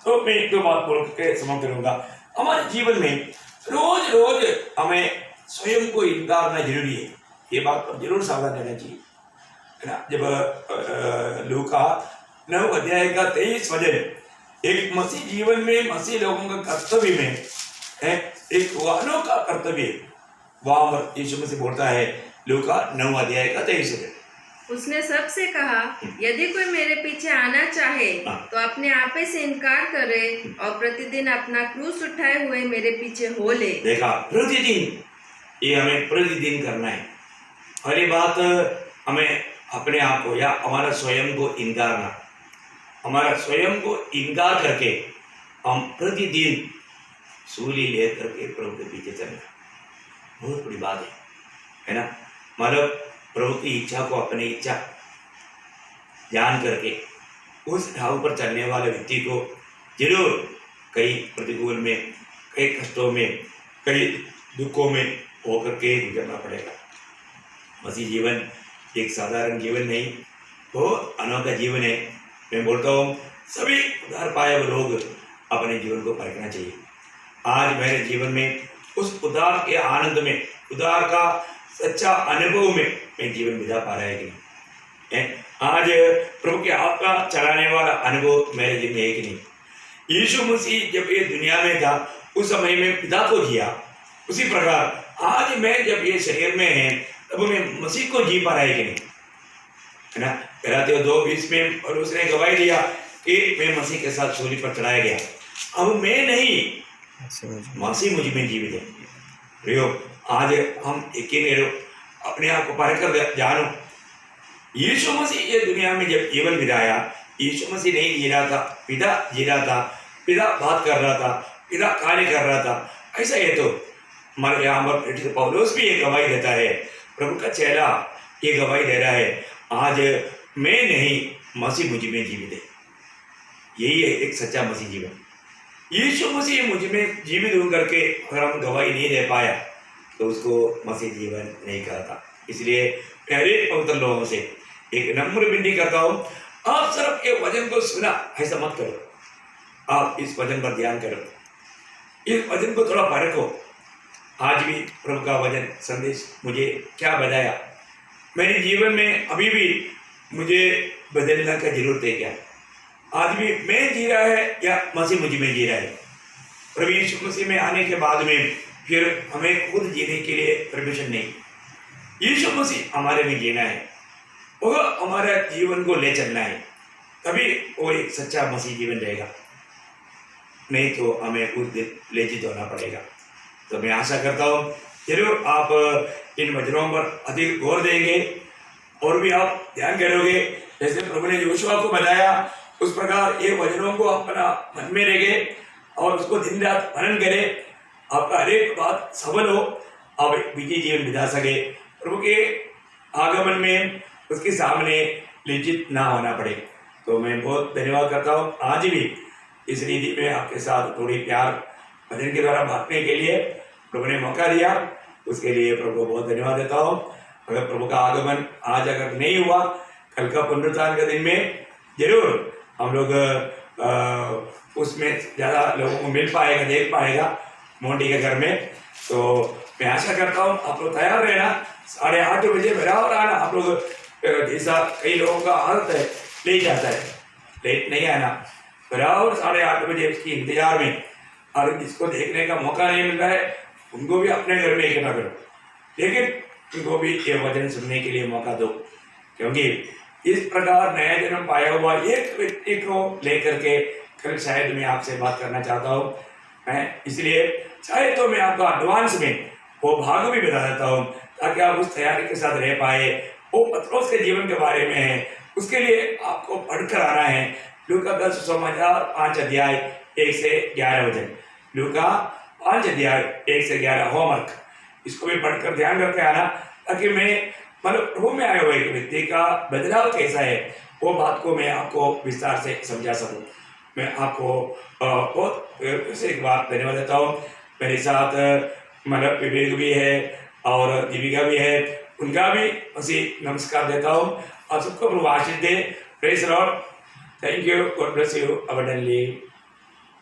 तो मैं एक दो बात बोल करके समाप्त करूंगा। हमारे जीवन में रोज रोज हमें स्वयं को इनकार करना जरूरी है। ये बात पर जरूर सावधान रहना चाहिए, है ना? जब लूका 9 अध्याय का 23 वचन, एक मसीह जीवन में मसीह लोगों का कर्तव्य में है, एक वाहनों का कर्तव्य, वहां पर यीशु मसीह बोलता है, लूका 9 अध्याय का 23 वचन। उसने सबसे कहा, यदि कोई मेरे पीछे आना चाहे तो अपने आप से इनकार करे और प्रतिदिन अपना क्रूस उठाए हुए मेरे पीछे हो ले। देखा, प्रतिदिन, ये हमें प्रतिदिन करना है। पहली बात, हमें अपने आप को या हमारा स्वयं को इनकारना, हमारा स्वयं को इनकार करके हम प्रतिदिन सूली ले करके प्रभु के पीछे चलना, बहुत बड़ी बात है ना? मतलब प्रभु की इच्छा को अपनी इच्छा जान करके उस ढाल पर चलने वाले व्यक्ति को जरूर कई प्रतिकूल में, कई कष्टों में, कई दुखों में होकर के गुजरना पड़ेगा। मसीह जीवन एक साधारण जीवन नहीं, बहुत अनोखा जीवन है। मैं बोलता हूँ सभी उद्धार पाए हुए लोग अपने जीवन को परखना चाहिए। आज मेरे जीवन में उस उद्धार के आनंद में, उद्धार का सच्चा अनुभव में मैं जीवन बिता पा रहा है कि नहीं? आज प्रभु के आत्मा चलाने वाला अनुभव मेरे जीवन में है कि नहीं? यीशु मसीह जब ये दुनिया में था उस समय में पिता को जिया, उसी प्रकार आज मैं जब ये शरीर में है तब मैं मसीह को जी पा रहा है कि नहीं? है ना? गलातियों 2:20 में और उसने गवाही दिया कि मैं मसीह के साथ सूली पर चढ़ाया गया। अब मैं नहीं, मसीह मुझ में जीवित है। प्रियो, आज हम यकीन अपने आप को परख कर जानो, यीशु मसीह ये दुनिया में जब जीवन बिताया, यीशु मसीह नहीं जी रहा था, पिता जी रहा था, पिता बात कर रहा था, पिता कार्य कर रहा था। ऐसा है तो हमारे यहाँ पर पौलुस भी ये गवाही देता है, प्रभु का चेला ये गवाही दे रहा है, आज मैं नहीं, मसीह मुझ में जीवित है। यही है एक सच्चा मसीह जीवन। यीशु मसीह मुझ में जीवित हो करके अगर हम गवाही नहीं दे पाया तो उसको मसीह जीवन नहीं कहता। इसलिए प्यारे पवित्र लोगों से एक नम्र विनती करता हूँ, आप सिर्फ ये वचन को सुना ऐसा मत करो, आप इस वचन पर ध्यान करो, इस वचन को थोड़ा परखो। आज भी प्रभु का वचन संदेश मुझे क्या बताया, मेरे जीवन में अभी भी मुझे बदलने का जरूरत है क्या? आज भी मैं जी रहा है या मसीह मुझ में जी रहा है? प्रभु यीशु मसीह में आने के बाद में फिर हमें खुद जीने के लिए परमिशन नहीं, यीशु मसीह हमारे में जीना है, वह हमारे जीवन को ले चलना है, तभी वो एक सच्चा मसीह जीवन रहेगा, नहीं तो हमें खुद लज्जित होना पड़ेगा। तो मैं आशा करता हूँ जरूर आप इन वचनों पर अधिक गौर देंगे और भी आप ध्यान करोगे, जैसे प्रभु ने योशुआ को बताया उस प्रकार ये वचनों को अपना मन में रखे और उसको दिन रात मनन करे, आपका हर एक बात सफल हो, आप विजयी जीवन बिता सके, प्रभु के आगमन में उसके सामने लज्जित ना होना पड़े। तो मैं बहुत धन्यवाद करता हूँ आज भी इस रीति में आपके साथ थोड़ी प्यार भजन के द्वारा बांटने के लिए प्रभु ने मौका दिया, उसके लिए प्रभु को बहुत धन्यवाद देता हूँ। अगर प्रभु का आगमन आज अगर नहीं हुआ, कल का पुनरुत्थान के दिन में जरूर हम लोग उसमें ज़्यादा लोगों को मिल पाएगा, देख पाएगा मोंटी के घर में। तो मैं आशा करता हूँ आप लोग तैयार रहना, 8:30 बजे बराबर आना। आप लोग जैसा कई लोगों का आदत है ले जाता है, लेट नहीं आना, बराबर 8:30 बजे उसकी इंतजार में। और जिसको देखने का मौका नहीं मिल रहा है उनको भी अपने घर में इकट्ठा करो, लेकिन उनको भी ये वचन सुनने के लिए मौका दो, क्योंकि इस प्रकार नया जन्म पाया हुआ एक व्यक्ति को लेकर के कल शायद मैं आपसे बात करना चाहता हूँ मैं, इसलिए चाहे तो मैं आपका एडवांस में वो भाग भी बता देता हूँ ताकि आप उस तैयारी के साथ रह पाए। वो पत्रोस के जीवन के बारे में है, उसके लिए आपको पढ़कर आना है। लूका 10:1-11 वचन, लूका 5:1-11 होमवर्क, इसको भी पढ़कर ध्यान करके आना ताकि मैं मतलब प्रभु में आए हुए व्यक्ति का बदलाव कैसा है वो बात को मैं आपको विस्तार से समझा सकूं। मैं आपको बहुत से एक बात धन्यवाद देता हूँ। मेरे साथ मतलब विवेक भी है और दीपिका भी है, उनका भी मसीह नमस्कार देता हूँ। आप सबको प्रभु आशीष दे। Praise Lord, thank you, God bless you abundantly.